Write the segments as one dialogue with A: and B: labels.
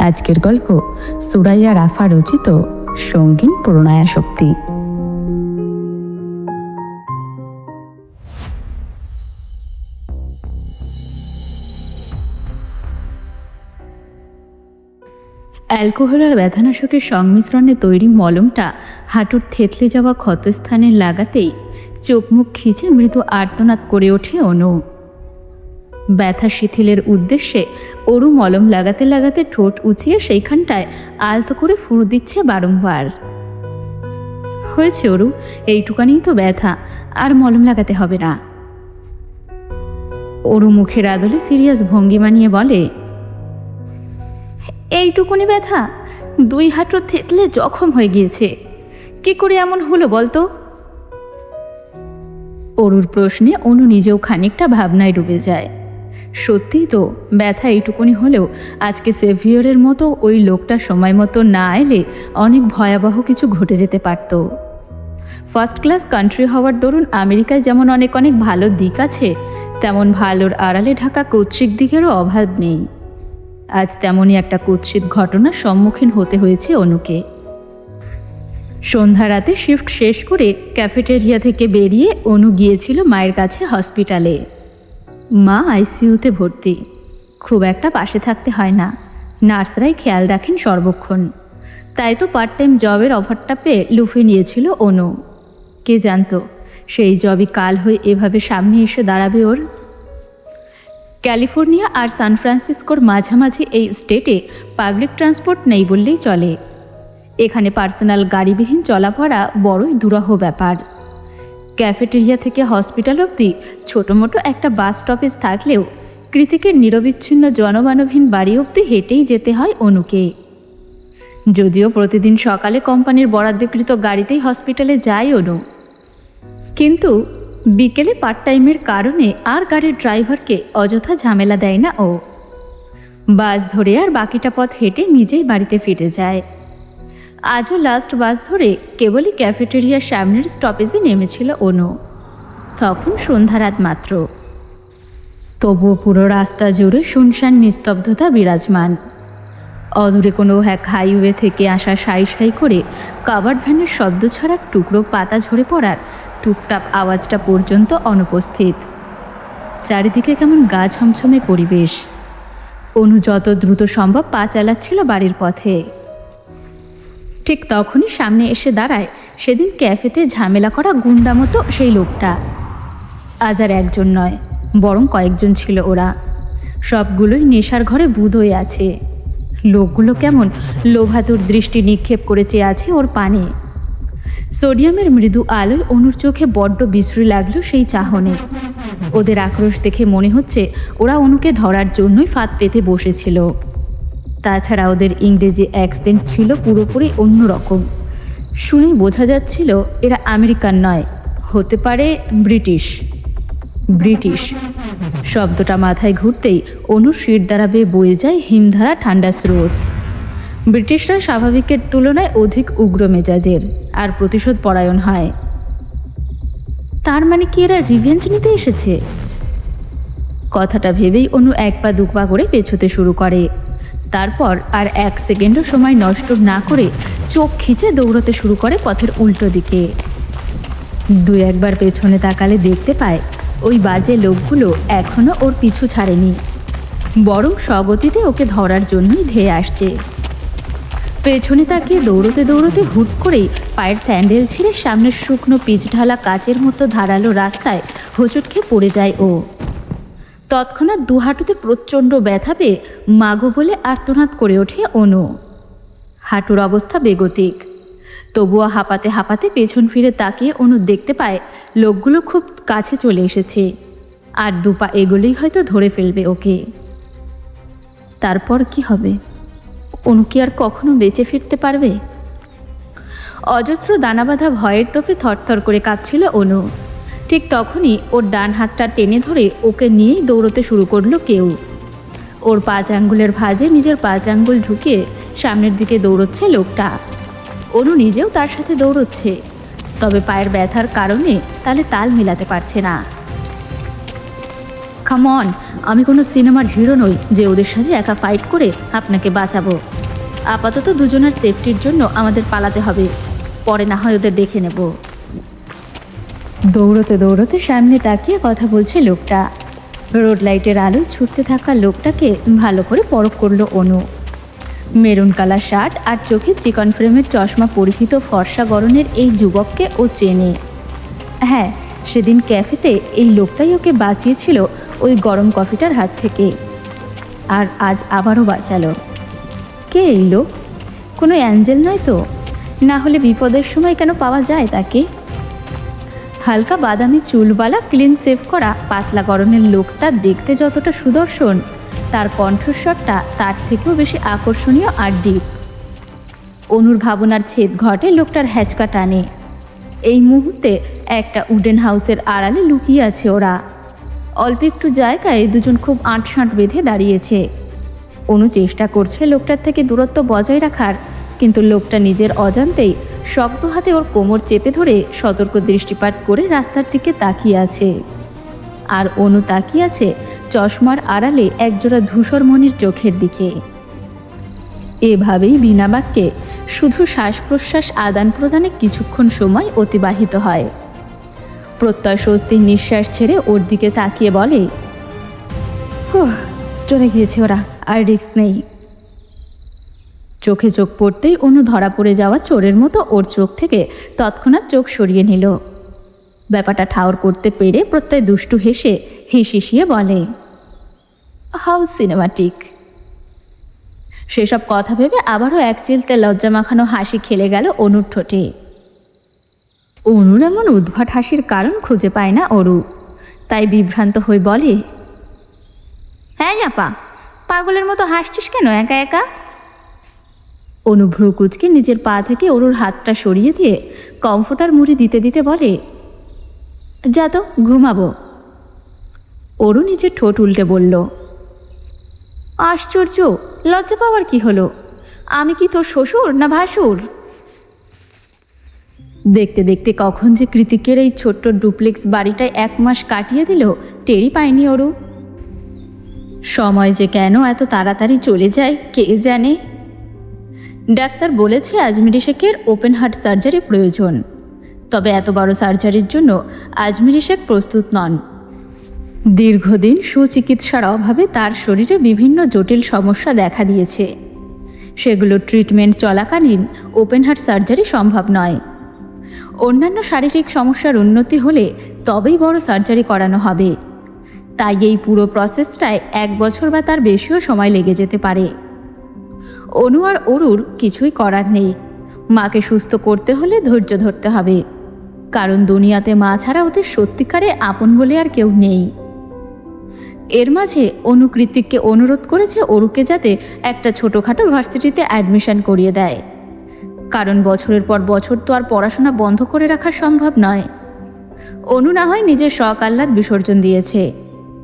A: আজকের গল্প সুরাইয়া রাফা রচিত সঙ্গীন প্রণয়াশক্তি। অ্যালকোহল আর ব্যথানাশকের সংমিশ্রণে তৈরি মলমটা হাঁটুর থেতলে যাওয়া ক্ষতস্থানে লাগাতেই চোখ মুখ খিচে মৃদু আর্তনাদ করে ওঠে অনু। ব্যথা শিথিলের উদ্দেশ্যে অরু মলম লাগাতে লাগাতে ঠোঁট উঁচিয়ে সেইখানটায় আলতো করে ফুঁ দিচ্ছে বারংবার। হয়েছে অরু, এইটুকানিই তো ব্যথা, আর মলম লাগাতে হবে না। অরু মুখের আদলে সিরিয়াস ভঙ্গিমা নিয়ে বলে, এইটুকুনি ব্যথা? 2 হাঁটুর থেতলে জখম হয়ে গিয়েছে, কি করে এমন হলো বলতো? অরুর প্রশ্নে অনু নিজেও খানিকটা ভাবনায় ডুবে যায়। সত্যিই তো, ব্যথা এইটুকুনি হলেও আজকে সেভিয়রের মতো ওই লোকটা সময় মতো না এলে অনেক ভয়াবহ কিছু ঘটে যেতে পারত। ফার্স্ট ক্লাস কান্ট্রি হওয়ার দরুন আমেরিকায় যেমন অনেক অনেক ভালো দিক আছে, তেমন ভালোর আড়ালে ঢাকা কুৎসিত দিকেরও অভাব নেই। আজ তেমনই একটা কুৎসিত ঘটনার সম্মুখীন হতে হয়েছে অনুকে। সন্ধ্যা রাতে শিফট শেষ করে ক্যাফেটেরিয়া থেকে বেরিয়ে অনু গিয়েছিল মায়ের কাছে হসপিটালে। মা আইসিইউতে ভর্তি, খুব একটা পাশে থাকতে হয় না, নার্সরাই খেয়াল রাখেন সর্বক্ষণ। তাই তো পার্ট টাইম জবের অফারটা পেয়ে লুফে নিয়েছিল অনু। কে জানতো সেই জবই কাল হয়ে এভাবে সামনে এসে দাঁড়াবে ওর। ক্যালিফোর্নিয়া আর সান ফ্রান্সিসকোর মাঝামাঝি এই স্টেটে পাবলিক ট্রান্সপোর্ট নেই বললেই চলে। এখানে পার্সোনাল গাড়িবিহীন চলাফেরা বড়ই দুরূহ ব্যাপার। ক্যাফেটেরিয়া থেকে হসপিটাল অবধি ছোটোমোটো একটা বাস স্টপেজ থাকলেও কৃতিকের নিরবিচ্ছিন্ন জনমানবহীন বাড়ি অবধি হেঁটেই যেতে হয় অনুকে। যদিও প্রতিদিন সকালে কোম্পানির বরাদ্দকৃত গাড়িতেই হসপিটালে যায় অনু, কিন্তু বিকেলে পার্ট টাইমের কারণে আর গাড়ির ড্রাইভারকে অযথা ঝামেলা দেয় না ও। বাস ধরে আর বাকিটা পথ হেঁটে নিজেই বাড়িতে ফিরে যায়। আজও লাস্ট বাস ধরে কেবলই ক্যাফেটেরিয়ার সামনের স্টপেজে নেমেছিল অনু। তখন সন্ধ্যা রাত মাত্র, তবুও পুরো রাস্তা জুড়ে শুনশান নিস্তব্ধতা বিরাজমান। অদূরে কোনো এক হাইওয়ে থেকে আসা সাই সাই করে কাভার্ড ভ্যানের শব্দ ছাড়া টুকরো পাতা ঝরে পড়ার টুপটাপ আওয়াজটা পর্যন্ত অনুপস্থিত। চারিদিকে কেমন গা ছমছমে পরিবেশ। অনু যত দ্রুত সম্ভব পা চালাচ্ছিল বাড়ির পথে। ঠিক তখনই সামনে এসে দাঁড়ায় সেদিন ক্যাফেতে ঝামেলা করা গুন্ডা মতো সেই লোকটা। আজ আর একজন নয়, বরং কয়েকজন ছিল ওরা। সবগুলোই নেশার ঘরে বুঁদ হয়ে আছে। লোকগুলো কেমন লোভাতুর দৃষ্টি নিক্ষেপ করে চেয়ে আছে ওর পানে। সোডিয়ামের মৃদু আলোয় অনুর চোখে বড্ড বিশ্রী লাগলো সেই চাহনে। ওদের আক্রোশ দেখে মনে হচ্ছে ওরা অনুকে ধরার জন্যই ফাঁদ পেতে বসেছিল। তাছাড়া ওদের ইংরেজি অ্যাকসেন্ট ছিল পুরোপুরি অন্যরকম। শুনেই বোঝা যাচ্ছিল এরা আমেরিকান নয়, হতে পারে ব্রিটিশ। ব্রিটিশ শব্দটা মাথায় ঘুরতেই অনুর শির দ্বারা বেয়ে বয়ে যায় হিমধারা ঠান্ডা স্রোত। ব্রিটিশরা স্বাভাবিকের তুলনায় অধিক উগ্র মেজাজের আর প্রতিশোধ পরায়ণ হয়। তার মানে কি এরা রিভেঞ্জ নিতে এসেছে? কথাটা ভেবেই অনু 1 পা 2 পা করে পেছোতে শুরু করে। তারপর আর 1 সেকেন্ডও সময় নষ্ট না করে চোখ খিচে দৌড়তে শুরু করে পথের উল্টো দিকে। 2-1 বার পেছনে তাকালে দেখতে পায় ওই বাজে লোকগুলো এখনও ওর পিছু ছাড়েনি, বরং স্বগতিতে ওকে ধরার জন্যই ধেয়ে আসছে। পেছনে তাকিয়ে দৌড়তে দৌড়তে হুট করেই পায়ের স্যান্ডেল ছিঁড়ে সামনের শুকনো পিচ ঢালা কাচের মতো ধারালো রাস্তায় হোঁচট খেয়ে পড়ে যায় ও। তৎক্ষণাৎ 2 হাঁটুতে প্রচণ্ড ব্যথা পেয়ে মাগো বলে আর্তনাদ করে ওঠে অনু। হাঁটুর অবস্থা বেগতিক, তবুও হাঁপাতে হাঁপাতে পেছন ফিরে তাকিয়ে অনু দেখতে পায় লোকগুলো খুব কাছে চলে এসেছে, আর 2 পা এগোলেই হয়তো ধরে ফেলবে ওকে। তারপর কি হবে? অনু কি আর কখনো বেঁচে ফিরতে পারবে? অজস্র দানাবাঁধা ভয়ের তোপে থরথর করে কাঁপছিল অনু। ঠিক তখনই ওর ডান হাতটা টেনে ধরে ওকে নিয়েই দৌড়তে শুরু করলো কেউ। ওর 5 আঙ্গুলের ভাঁজে নিজের 5 আঙ্গুল ঢুকিয়ে সামনের দিকে দৌড়চ্ছে লোকটা। অনু নিজেও তার সাথে দৌড়চ্ছে, তবে পায়ের ব্যথার কারণে তালে তাল মেলাতে পারছে না। কাম অন, আমি কোনো সিনেমার হিরো নই যে ওদের সাথে একা ফাইট করে আপনাকে বাঁচাবো। আপাতত দুজনের সেফটির জন্য আমাদের পালাতে হবে, পরে না হয় ওদের দেখে নেব। দৌড়তে দৌড়তে সামনে তাকিয়ে কথা বলছে লোকটা। রোড লাইটের আলোয় ছুটতে থাকা লোকটাকে ভালো করে পরখ করলো অনু। মেরুন কালার শার্ট আর চোখে চিকন ফ্রেমের চশমা পরিহিত ফর্সা গড়নের এই যুবককে ও চেনে। হ্যাঁ, সেদিন ক্যাফেতে এই লোকটাই ওকে বাঁচিয়েছিল ওই গরম কফিটার হাত থেকে, আর আজ আবারও বাঁচালো। কে এই লোক? কোনো অ্যাঞ্জেল নয় তো? না হলে বিপদের সময় কেন পাওয়া যায় তাকে? হালকা বাদামি চুলওয়ালা ক্লিন সেভ করা পাতলা গড়নের লোকটা দেখতে যতটা সুদর্শন, তার কণ্ঠস্বরটা তার থেকেও বেশি আকর্ষণীয় আর ডিপ। অনুর ভাবনার ছেদ ঘটে লোকটার হ্যাচকা টানে। এই মুহূর্তে একটা উডেন হাউসের আড়ালে লুকিয়ে আছে ওরা। অল্প একটু জায়গায় দুজন খুব আঁটসাঁট বেঁধে দাঁড়িয়েছে। অনু চেষ্টা করছে লোকটার থেকে দূরত্ব বজায় রাখার, কিন্তু লোকটা নিজের অজান্তেই শক্ত হাতে ওর কোমর চেপে ধরে সতর্ক দৃষ্টিপাত করে রাস্তার দিকে তাকিয়ে আছে। আর অনু তাকিয়ে আছে চশমার আড়ালে একজোড়া ধূসরমণির চোখের দিকে। এভাবেই বিনা বাক্যে শুধু শ্বাস প্রশ্বাস আদান প্রদানে কিছুক্ষণ সময় অতিবাহিত হয়। প্রত্যয় স্বস্তির নিঃশ্বাস ছেড়ে ওর দিকে তাকিয়ে বলে, হুহ, চলে গিয়েছে ওরা, আর রিস্ক নেই। চোখে চোখ পড়তেই অনু ধরা পড়ে যাওয়া চোরের মতো ওর চোখ থেকে তৎক্ষণাৎ চোখ সরিয়ে নিল। ব্যাপারটা ঠাউর করতে পেরে প্রত্যয় দুষ্টু হেসে হিসিয়ে বলে, হাউ সিনেমাটিক। সেসব কথা ভেবে আবারও এক চিলতে লজ্জা মাখানো হাসি খেলে গেল অনুর ঠোঁটে। অনুর এমন উদ্ভট হাসির কারণ খুঁজে পায় না অরু, তাই বিভ্রান্ত হয়ে বলে, হ্যাঁ আপা, পাগলের মতো হাসছিস কেন একা একা? অনু ভ্রু কুচকে নিজের পা থেকে অরুর হাতটা সরিয়ে দিয়ে কমফোর্টার মুড়ি দিতে দিতে বলে, যা তো ঘুমাবো। অরু নিজের ঠোঁট উল্টে বলল, আশ্চর্য, লজ্জা পাওয়ার কি হলো? আমি কি তোর শ্বশুর না ভাসুর? দেখতে দেখতে কখন যে কৃতিকের এই ছোট্ট ডুপ্লেক্স বাড়িটায় 1 মাস কাটিয়ে দিল টেরই পায়নি অরু। সময় যে কেন এত তাড়াতাড়ি চলে যায় কে জানে। ডাক্তার বলেছে আজমিরি শেখের ওপেন হার্ট সার্জারি প্রয়োজন, তবে এত বড় সার্জারির জন্য আজমিরি শেখ প্রস্তুত নন। দীর্ঘদিন সুচিকিৎসার অভাবে তার শরীরে বিভিন্ন জটিল সমস্যা দেখা দিয়েছে। সেগুলো ট্রিটমেন্ট চলাকালীন ওপেন হার্ট সার্জারি সম্ভব নয়। অন্যান্য শারীরিক সমস্যার উন্নতি হলে তবেই বড় সার্জারি করানো হবে। তাই এই পুরো প্রসেসটায় 1 বছর বা তার বেশিও সময় লেগে যেতে পারে। অনু আর অরুর কিছুই করার নেই। মাকে সুস্থ করতে হলে ধৈর্য ধরতে হবে, কারণ দুনিয়াতে মা ছাড়া ওদের সত্যিকারে আপন বলে আর কেউ নেই। এর মাঝে অনু কৃতিককে অনুরোধ করেছে অরুকে যাতে একটা ছোটোখাটো ভার্সিটিতে অ্যাডমিশন করিয়ে দেয়, কারণ বছরের পর বছর তো আর পড়াশোনা বন্ধ করে রাখা সম্ভব নয়। অনু না হয় নিজের শখ আহ্লাদ বিসর্জন দিয়েছে,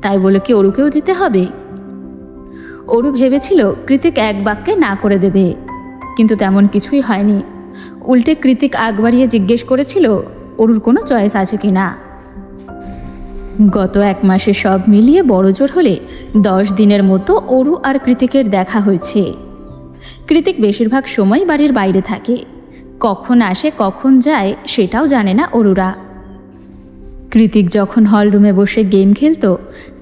A: তাই বলে কি অরুকেও দিতে হবে? অরু ভেবেছিল কৃতিক এক বাক্যে না করে দেবে, কিন্তু তেমন কিছুই হয়নি। উল্টে কৃতিক আগ বাড়িয়ে জিজ্ঞেস করেছিল অরুর কোনো চয়েস আছে কি না। গত 1 মাসে সব মিলিয়ে বড়জোর হলে 10 দিনের মতো অরু আর কৃতিকের দেখা হয়েছে। কৃতিক বেশিরভাগ সময় বাড়ির বাইরে থাকে, কখন আসে কখন যায় সেটাও জানে না অরুরা। কৃতিক যখন হলরুমে বসে গেম খেলত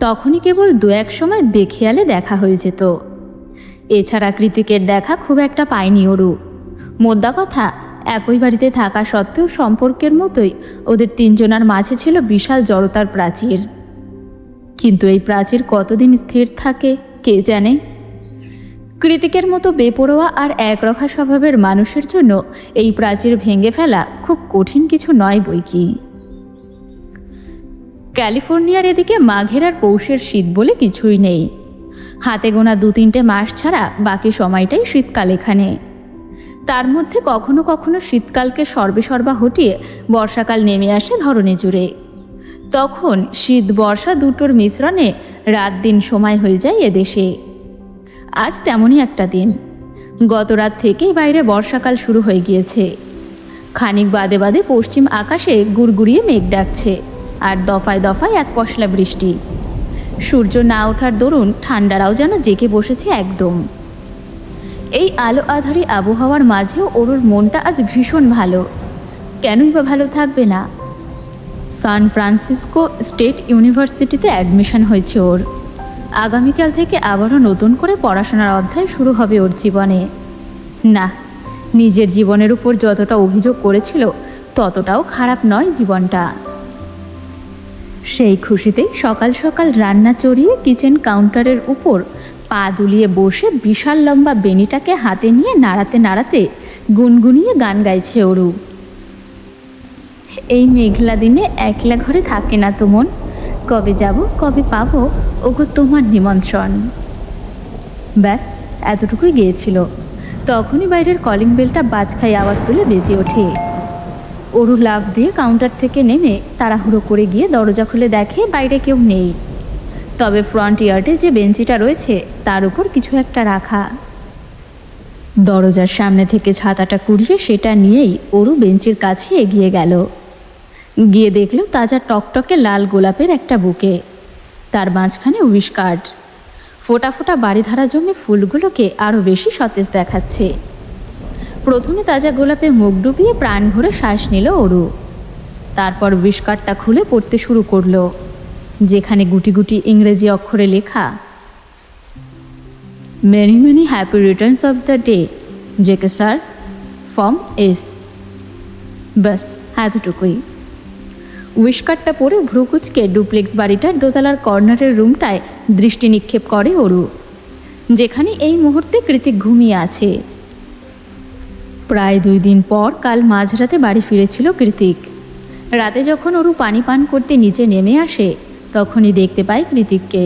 A: তখনই কেবল 2-1 সময় বেখেয়ালে দেখা হয়ে যেত। এছাড়া কৃতিকের দেখা খুব একটা পায়নি অরু। মোদ্দা কথা, একই বাড়িতে থাকা সত্ত্বেও সম্পর্কের মতোই ওদের 3 জনার মাঝে ছিল বিশাল জড়তার প্রাচীর। কিন্তু এই প্রাচীর কতদিন স্থির থাকে কে জানে। কৃতিকের মতো বেপরোয়া আর একরক্ষা স্বভাবের মানুষের জন্য এই প্রাচীর ভেঙে ফেলা খুব কঠিন কিছু নয় বৈকি। ক্যালিফোর্নিয়ার এদিকে মাঘের আর পৌষের শীত বলে কিছুই নেই। হাতে গোনা 2-3টে মাস ছাড়া বাকি সময়টাই শীতকাল এখানে। তার মধ্যে কখনো কখনো শীতকালকে সর্বেসর্বা হটিয়ে বর্ষাকাল নেমে আসে ধরণী জুড়ে। তখন শীত বর্ষা দুটোর মিশ্রণে রাত দিন সময় হয়ে যায় এদেশে। আজ তেমনই একটা দিন। গত রাত থেকেই বাইরে বর্ষাকাল শুরু হয়ে গিয়েছে। খানিক বাদে বাদে পশ্চিম আকাশে গুড়গুড়িয়ে মেঘ ডাকছে, আর দফায় দফায় এক পশলা বৃষ্টি। সূর্য না ওঠার দরুন ঠান্ডারাও যেন জেগে বসেছে একদম। এই আলো আঁধারি আবহাওয়ার মাঝেও অরুর মনটা আজ ভীষণ ভালো। কেনই বা ভালো থাকবে না? সান ফ্রান্সিসকো স্টেট ইউনিভার্সিটিতে অ্যাডমিশন হয়েছে ওর। আগামীকাল থেকে আবারও নতুন করে পড়াশোনার অধ্যায় শুরু হবে ওর জীবনে। না, নিজের জীবনের উপর যতটা অভিযোগ করেছিল ততটাও খারাপ নয় জীবনটা। সেই খুশিতেই সকাল সকাল রান্না চড়িয়ে কিচেন কাউন্টারের উপর পা দুলিয়ে বসে বিশাল লম্বা বেনিটাকে হাতে নিয়ে নাড়াতে নাড়াতে গুনগুনিয়ে গান গাইছে অরু। এই মেঘলা দিনে একলা ঘরে থাকে না তো মন, কবে যাব কবে পাবো ওগো তোমার নিমন্ত্রণ। ব্যাস এতটুকুই গিয়েছিল, তখনই বাইরের কলিং বেলটা বাজখাই আওয়াজ তুলে বেজে ওঠে। অরু লাফ দিয়ে কাউন্টার থেকে নেমে তাড়াহুড়ো করে গিয়ে দরজা খুলে দেখে বাইরে কেউ নেই, তবে ফ্রন্ট ইয়ার্ডে যে বেঞ্চিটা রয়েছে তার উপর কিছু একটা রাখা। দরজার সামনে থেকে ছাতাটা কুড়িয়ে সেটা নিয়েই অরু বেঞ্চির কাছে এগিয়ে গেল। গিয়ে দেখল তাজা টকটকে লাল গোলাপের একটা বুকে, তার মাঝখানে উইশ কার্ড। ফোটা ফোটা বাড়িধারা জমে ফুলগুলোকে আরও বেশি সতেজ দেখাচ্ছে। প্রথমে তাজা গোলাপে মুখ ডুবিয়ে প্রাণ ভরে শ্বাস নিল অরু। তারপর উইশ কার্ডটা খুলে পড়তে শুরু করলো, যেখানে গুটি গুটি ইংরেজি অক্ষরে লেখা, many many happy returns of the day JK sir from S. ব্যাস এতটুকুই। উইশ কার্ডটা পরে ভ্রুকুচকে ডুপ্লেক্স বাড়িটার দোতলার কর্নারের রুমটায় দৃষ্টি নিক্ষেপ করে অরু, যেখানে এই মুহূর্তে কৃতিক ঘুমিয়ে আছে। প্রায় 2 দিন পর কাল মাঝরাতে বাড়ি ফিরেছিল কৃতিক। রাতে যখন অরু পানি পান করতে নিচে নেমে আসে তখনই দেখতে পায় কৃতিককে।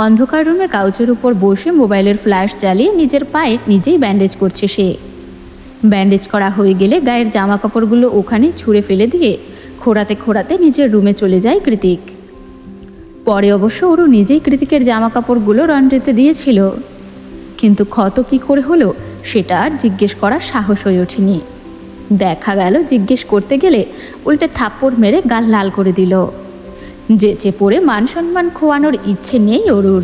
A: অন্ধকার রুমে কাউচের উপর বসে মোবাইলের ফ্ল্যাশ জ্বালিয়ে নিজের পায়ে নিজেই ব্যান্ডেজ করছে সে। ব্যান্ডেজ করা হয়ে গেলে গায়ের জামা কাপড়গুলো ওখানে ছুঁড়ে ফেলে দিয়ে খোঁড়াতে খোঁড়াতে নিজের রুমে চলে যায় কৃতিক। পরে অবশ্য অরু নিজেই কৃতিকের জামা কাপড়গুলো লন্ড্রিতে দিয়েছিল, কিন্তু ক্ষত কী করে হলো সেটা আর জিজ্ঞেস করার সাহস হয়ে ওঠেনি। দেখা গেল জিজ্ঞেস করতে গেলে উল্টে থাপ্পড় মেরে গাল লাল করে দিল। যেচে পড়ে মান সম্মান খোয়ানোর ইচ্ছে নেই অরুর,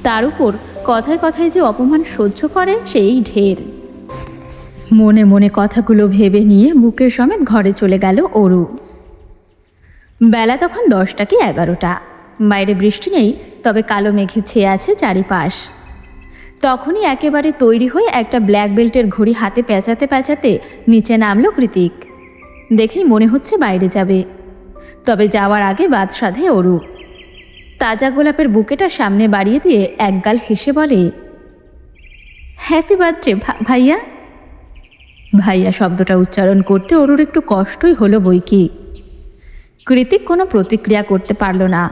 A: তার উপর কথায় কথায় যে অপমান সহ্য করে সেই ঢের। মনে মনে কথাগুলো ভেবে নিয়ে বুকের সমেত ঘরে চলে গেল অরু। বেলা তখন 10টা কি 11টা। বাইরে বৃষ্টি নেই, তবে কালো মেঘে ছেয়ে আছে চারিপাশ। তখনই একেবারে তৈরি হয়ে একটা ব্ল্যাক বেল্টের ঘড়ি হাতে পেঁচাতে পেঁচাতে নিচে নামলো কৃতিক। দেখেই মনে হচ্ছে বাইরে যাবে, তবে যাওয়ার আগে বাদ সাধে অরু। তাজা গোলাপের বুকেটা সামনে বাড়িয়ে দিয়ে একগাল হেসে বলে, হ্যাপি বার্থডে ভাইয়া। ভাইয়া শব্দটা উচ্চারণ করতে অরুর একটু কষ্টই হলো বইকি। কৃতিক কোনো প্রতিক্রিয়া করতে পারল না।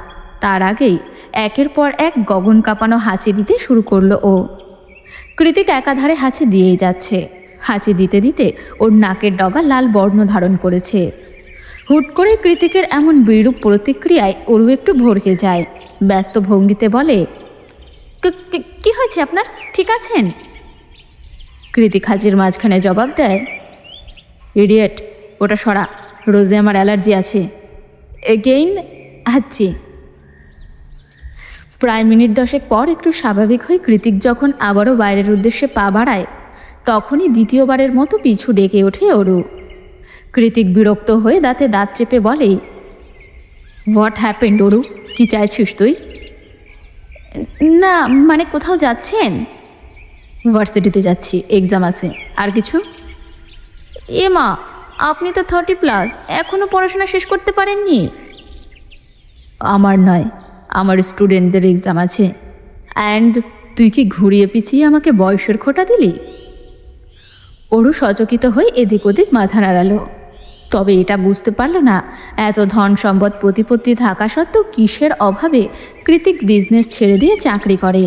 A: তার আগেই একের পর এক গগন কাঁপানো হাঁচি দিতে শুরু করলো ও। কৃতিক একাধারে হাঁচি দিয়েই যাচ্ছে। হাঁচি দিতে দিতে ওর নাকের ডগা লাল বর্ণ ধারণ করেছে। হুট করে কৃতিকের এমন বিরূপ প্রতিক্রিয়ায় অরু একটু ভড়কে যায়। ব্যস্ত ভঙ্গিতে বলে, কি হয়েছে আপনার, ঠিক আছেন? কৃতিক হাঁচির মাঝখানে জবাব দেয়, ইডিয়েট, ওটা সরা, রোজে আমার অ্যালার্জি আছে। এগেইন হাঁচি। প্রায় মিনিট 10 পর একটু স্বাভাবিক হয়ে কৃতিক যখন আবারও বাইরের উদ্দেশ্যে পা বাড়ায় তখনই দ্বিতীয়বারের মতো পিছু ডেকে ওঠে অরু। কৃতিক বিরক্ত হয়ে দাঁতে দাঁত চেপে বলে, হোয়াট হ্যাপেন্ড অরু, কি চাইছিস তুই? না মানে কোথাও যাচ্ছেন? ভার্সিটিতে যাচ্ছি, এক্সাম আছে। আর কিছু? এ মা, আপনি তো 30+, এখনও পড়াশোনা শেষ করতে পারেননি? আমার নয়, আমার স্টুডেন্টদের এক্সাম আছে। অ্যান্ড তুই কি ঘুরিয়ে পিছিয়ে আমাকে বয়সের খোঁটা দিলি? অরু সচকিত হয়ে এদিক ওদিক মাথা নাড়ালো, তবে এটা বুঝতে পারল না এত ধন সম্পদ প্রতিপত্তি থাকা সত্ত্বেও কিসের অভাবে কৃতিক বিজনেস ছেড়ে দিয়ে চাকরি করে।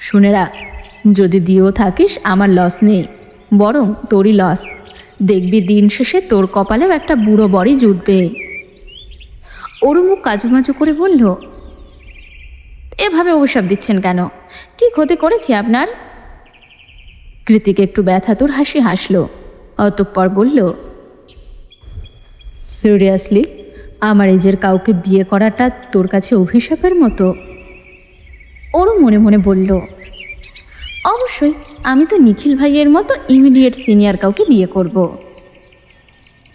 A: শুনে রাখ, যদি দিয়েও থাকিস আমার লস নেই, বরং তোরই লস। দেখবি দিন শেষে তোর কপালেও একটা বুড়ো বড়ি জুটবে। অরু মুখ কাজুমাজু করে বলল, এভাবে অভিশাপ দিচ্ছেন কেন? কি ক্ষতি করেছি আপনার? কৃতিক একটু ব্যথাতুর হাসি হাসল, অতঃপর বলল, সিরিয়াসলি আমার এজের কাউকে বিয়ে করাটা তোর কাছে অভিশাপের মতো? ওরও মনে মনে বলল, অবশ্যই, আমি তো নিখিল ভাইয়ের মতো ইমিডিয়েট সিনিয়র কাউকে বিয়ে করব।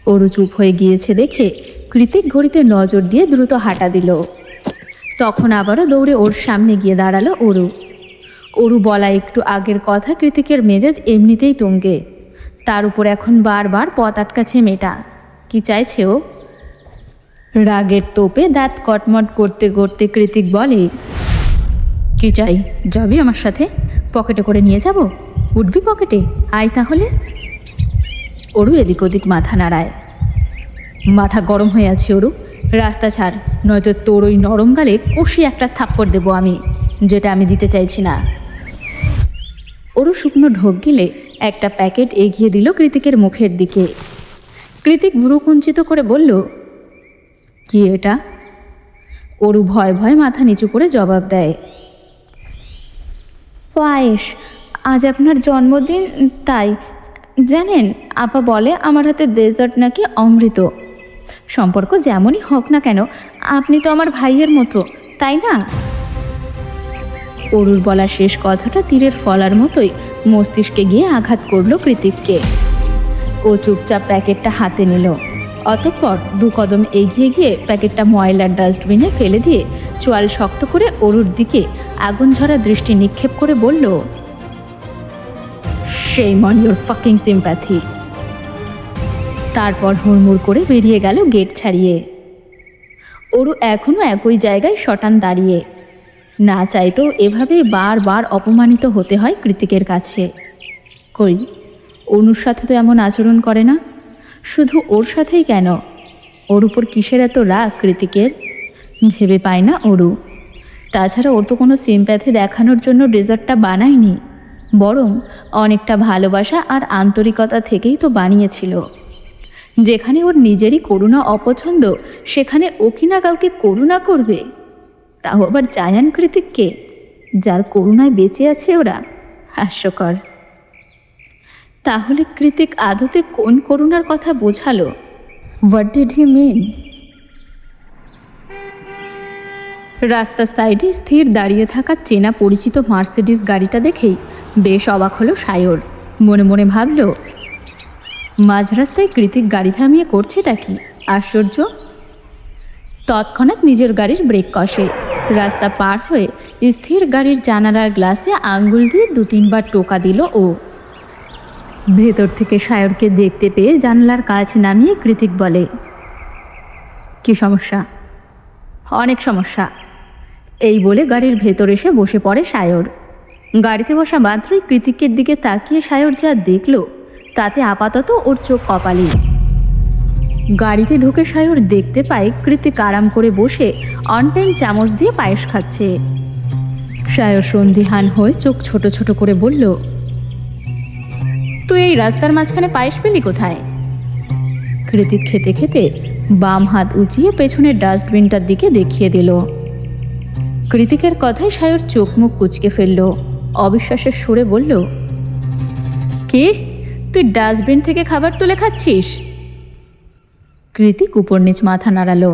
A: ওরু চুপ হয়ে গিয়েছে দেখে কৃতিক ঘড়িতে নজর দিয়ে দ্রুত হাঁটা দিল। তখন আবারও দৌড়ে ওর সামনে গিয়ে দাঁড়ালো ওরু বলা একটু আগের কথা কৃতিকের মেজাজ এমনিতেই তুঙ্গে, তার উপর এখন বারবার পথ আটকাছে মেয়েটা। কি চাইছে ও? রাগের তোপে দাঁত কটমট করতে করতে কৃতিক বলে, কি চাই? যাবি আমার সাথে? পকেটে করে নিয়ে যাব? উঠবি পকেটে? আয় তাহলে। ওরু এদিক ওদিক মাথা নাড়ায়। মাথা গরম হয়ে আছে ওরু, রাস্তা ছাড়, নয়তো তোর ওই নরম গালে কষি একটা থাপ্পড় দেবো আমি, যেটা আমি দিতে চাইছি না। ওরু শুকনো ঢোক গিলে একটা প্যাকেট এগিয়ে দিল কৃতিকের মুখের দিকে। কৃতিক ভ্রু কুঞ্চিত করে বলল, কি এটা? ওরু ভয় ভয় মাথা নিচু করে জবাব দেয়, পায়েস, আজ আপনার জন্মদিন, তাই। জানেন, আপা বলে আমার হাতে ডেজার্ট নাকি অমৃত। সম্পর্ক যেমনই হোক না কেন, আপনি তো আমার ভাইয়ের মতো, তাই না? অরুর বলা শেষ কথাটা তীরের ফলার মতোই মস্তিষ্কে গিয়ে আঘাত করলো কৃতিককে। ও চুপচাপ প্যাকেটটা হাতে নিল। অতঃপর 2 কদম এগিয়ে গিয়ে প্যাকেটটা ময়লার ডাস্টবিনে ফেলে দিয়ে চোয়াল শক্ত করে অরুর দিকে আগুন ঝরা দৃষ্টি নিক্ষেপ করে বলল, shame on your fucking sympathy। তারপর হুড়মুড় করে বেরিয়ে গেল গেট ছাড়িয়ে। অরু এখনও একই জায়গায় শটান দাঁড়িয়ে। না চাইতেও এভাবে বারবার অপমানিত হতে হয় কৃতিকের কাছে। কই, অনুর সাথে তো এমন আচরণ করে না। শুধু ওর সাথেই কেন? ওর উপর কিসের এত রাগ কৃতিকের? ভেবে পায় না অরু। তাছাড়া ওর তো কোনো সিম্প্যাথি দেখানোর জন্য ডেজার্টটা বানায়নি, বরং অনেকটা ভালোবাসা আর আন্তরিকতা থেকেই তো বানিয়েছিল। যেখানে ওর নিজেরই করুণা অপছন্দ, সেখানে ও কিনা কাউকে করুণা করবে, তাও আবার জায়ান কৃতিককে, যার করুণায় বেঁচে আছে ওরা। হাস্যকর। তাহলে কৃতিক আদতে কোন করুণার কথা বোঝালো? হোয়াট ডিড হি মিন? রাস্তার সাইডে স্থির দাঁড়িয়ে থাকা চেনা পরিচিত মার্সিডিস গাড়িটা দেখেই বেশ অবাক হলো সায়র। মনে মনে ভাবল, মাঝ রাস্তায় কৃতিক গাড়ি থামিয়ে করছেটা কি? আশ্চর্য। তৎক্ষণাৎ নিজের গাড়ির ব্রেক কষে রাস্তা পার হয়ে স্থির গাড়ির জানালার গ্লাসে আঙ্গুল দিয়ে 2-3 বার টোকা দিল ও। ভেতর থেকে সায়রকে দেখতে পেয়ে জানলার কাছ নামিয়ে কৃতিক বলে, কি সমস্যা? অনেক সমস্যা। এই বলে গাড়ির ভেতর এসে বসে পড়ে সায়র। গাড়িতে বসা মাত্রই কৃতিকের দিকে তাকিয়ে সায়র যা দেখল, তাতে আপাতত ওর চোখ কপালি। গাড়িতে ঢুকে সায়র দেখতে পায় কৃতিক আরাম করে বসে অন টাইম চামচ দিয়ে পায়েস খাচ্ছে। সায়র সন্দিহান হয়ে চোখ ছোট ছোট করে বলল, তুই এই রাস্তার মাঝখানে পায়েস পেলি কোথায়? কৃতিক খেতে খেতে বাম হাত উঁচিয়ে পেছনের ডাস্টবিনটার দিকে দেখিয়ে দিল। কৃতিকের কথায় সায়র চোখ মুখ কুঁচকে ফেলল। অবিশ্বাসের সুরে বলল, কি, তুই ডাস্টবিন থেকে খাবার তুলে খাচ্ছিস? কৃতিক উপর নিচ মাথা নাড়ালো।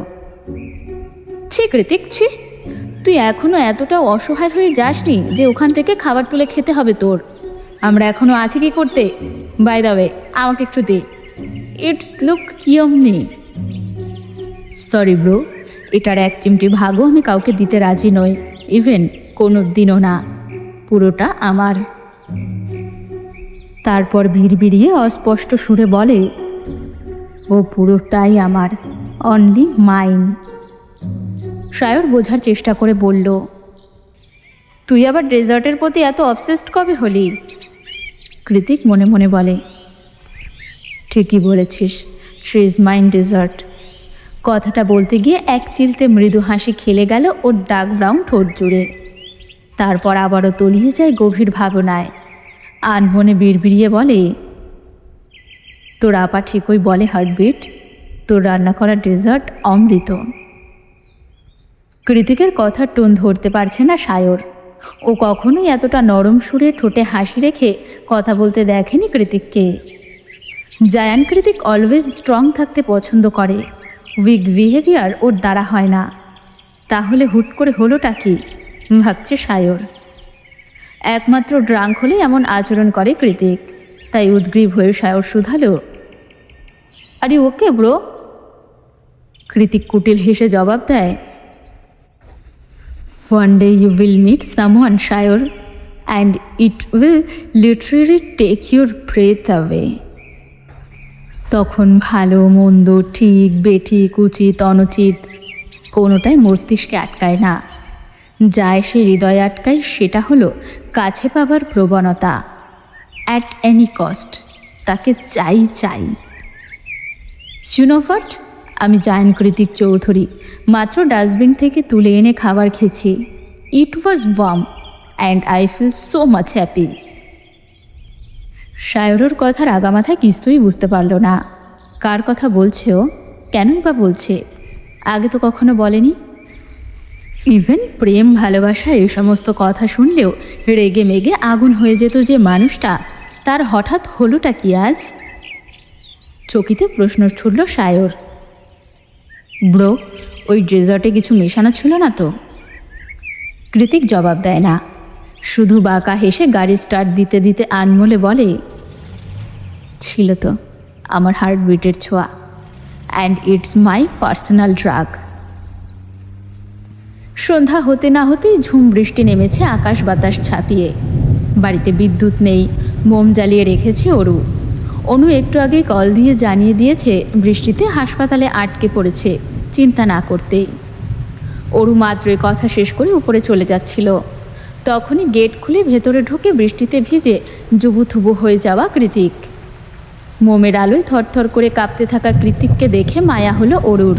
A: ছি কৃতিক, ছি, তুই এখনো এতটা অসহায় হয়ে যাসনি যে ওখান থেকে খাবার তুলে খেতে হবে তোর। আমরা এখনো আছি কি করতে? বাই দ্য ওয়ে, আমাকে একটু দে। It's look yummy. Sorry bro, এটার 1 চিমটি ভাগও আমি কাউকে দিতে রাজি নই, ইভেন কোনো দিনও না। পুরোটা আমার। তারপর বিড়বিড়িয়ে অস্পষ্ট সুরে বলে, ও পুরোটাই আমার, অনলি মাইন। সায়র বোঝার চেষ্টা করে বলল, তুই আবার ডেজার্টের প্রতি এত অবসেসড কবে হলি? কৃতিক মনে মনে বলে, ঠিকই বলেছিস, শি ইজ মাইন ডেজার্ট। কথাটা বলতে গিয়ে এক চিলতে মৃদু হাসি খেলে গেল ওর ডার্ক ব্রাউন ঠোঁট জুড়ে। তারপর আবারও তলিয়ে যায় গভীর ভাবনায়। আনমনে বিড়বিড়িয়ে বলে, তোর আপা ঠিকই বলে হার্টবিট, তোর রান্না করা ডেজার্ট অমৃত। কৃতিকের কথার টোন ধরতে পারছে না সায়র। ও কখনোই এতটা নরম সুরে ঠোঁটে হাসি রেখে কথা বলতে দেখেনি কৃতিককে। জায়ান কৃতিক অলওয়েজ স্ট্রং থাকতে পছন্দ করে। উইক বিহেভিয়ার ওর দ্বারা হয় না। তাহলে হুট করে হলোটা কি ভাবছে সায়র। একমাত্র ড্রাঙ্ক হলে এমন আচরণ করে কৃতিক, তাই উদ্গ্রীব হয়ে সায়র শুধালো, আরে ওকে ব্রো? কৃতিক কুটিল হেসে জবাব দেয়, one day you will meet someone sire, and it will literally take your breath away. তখন ভালো মন্দ, ঠিক বেঠিক, উচিত অনুচিত কোনোটাই মস্তিষ্কে আটকায় না। যা এসে হৃদয়ে আটকায় সেটা হলো কাছে পাবার প্রবণতা। অ্যাট এনি কস্ট তাকে চাই চাই। ইউ নো হোয়াট, আমি জায়ান কৃতিক চৌধুরী মাত্র ডাস্টবিন থেকে তুলে এনে খাবার খেয়েছি। It was warm and I feel so much happy. সায়রের কথার আগামাথায় কিছুই বুঝতে পারল না। কার কথা বলছে ও? কেনই বা বলছে? আগে তো কখনো বলেনি। ইভেন প্রেম ভালোবাসা এই সমস্ত কথা শুনলেও রেগে মেগে আগুন হয়ে যেত যে মানুষটা, তার হঠাৎ হলোটা কি আজ? চকিতে প্রশ্ন ছুড়ল সায়র, ব্রো ওই ডেজার্টে কিছু মেশানো ছিল না তো? কৃতিক জবাব দেয় না, শুধু বাঁকা হেসে গাড়ি স্টার্ট দিতে দিতে আনমোলে বলে, ছিল তো, আমার হার্টবিটের ছোঁয়া, and it's my personal drug. সন্ধ্যা হতে না হতেই ঝুম বৃষ্টি নেমেছে আকাশ বাতাস ছাপিয়ে। বাড়িতে বিদ্যুৎ নেই, মোম জ্বালিয়ে রেখেছে অরু। অনু একটু আগে কল দিয়ে জানিয়ে দিয়েছে বৃষ্টিতে হাসপাতালে আটকে পড়েছে, চিন্তা না করতেই। অরু মাত্রই কথা শেষ করে উপরে চলে যাচ্ছিল, তখনই গেট খুলে ভেতরে ঢুকে বৃষ্টিতে ভিজে জুবুথুবু হয়ে যাওয়া কৃতিক। মোমের আলোয় থরথর করে কাঁপতে থাকা কৃতিককে দেখে মায়া হলো অরুর।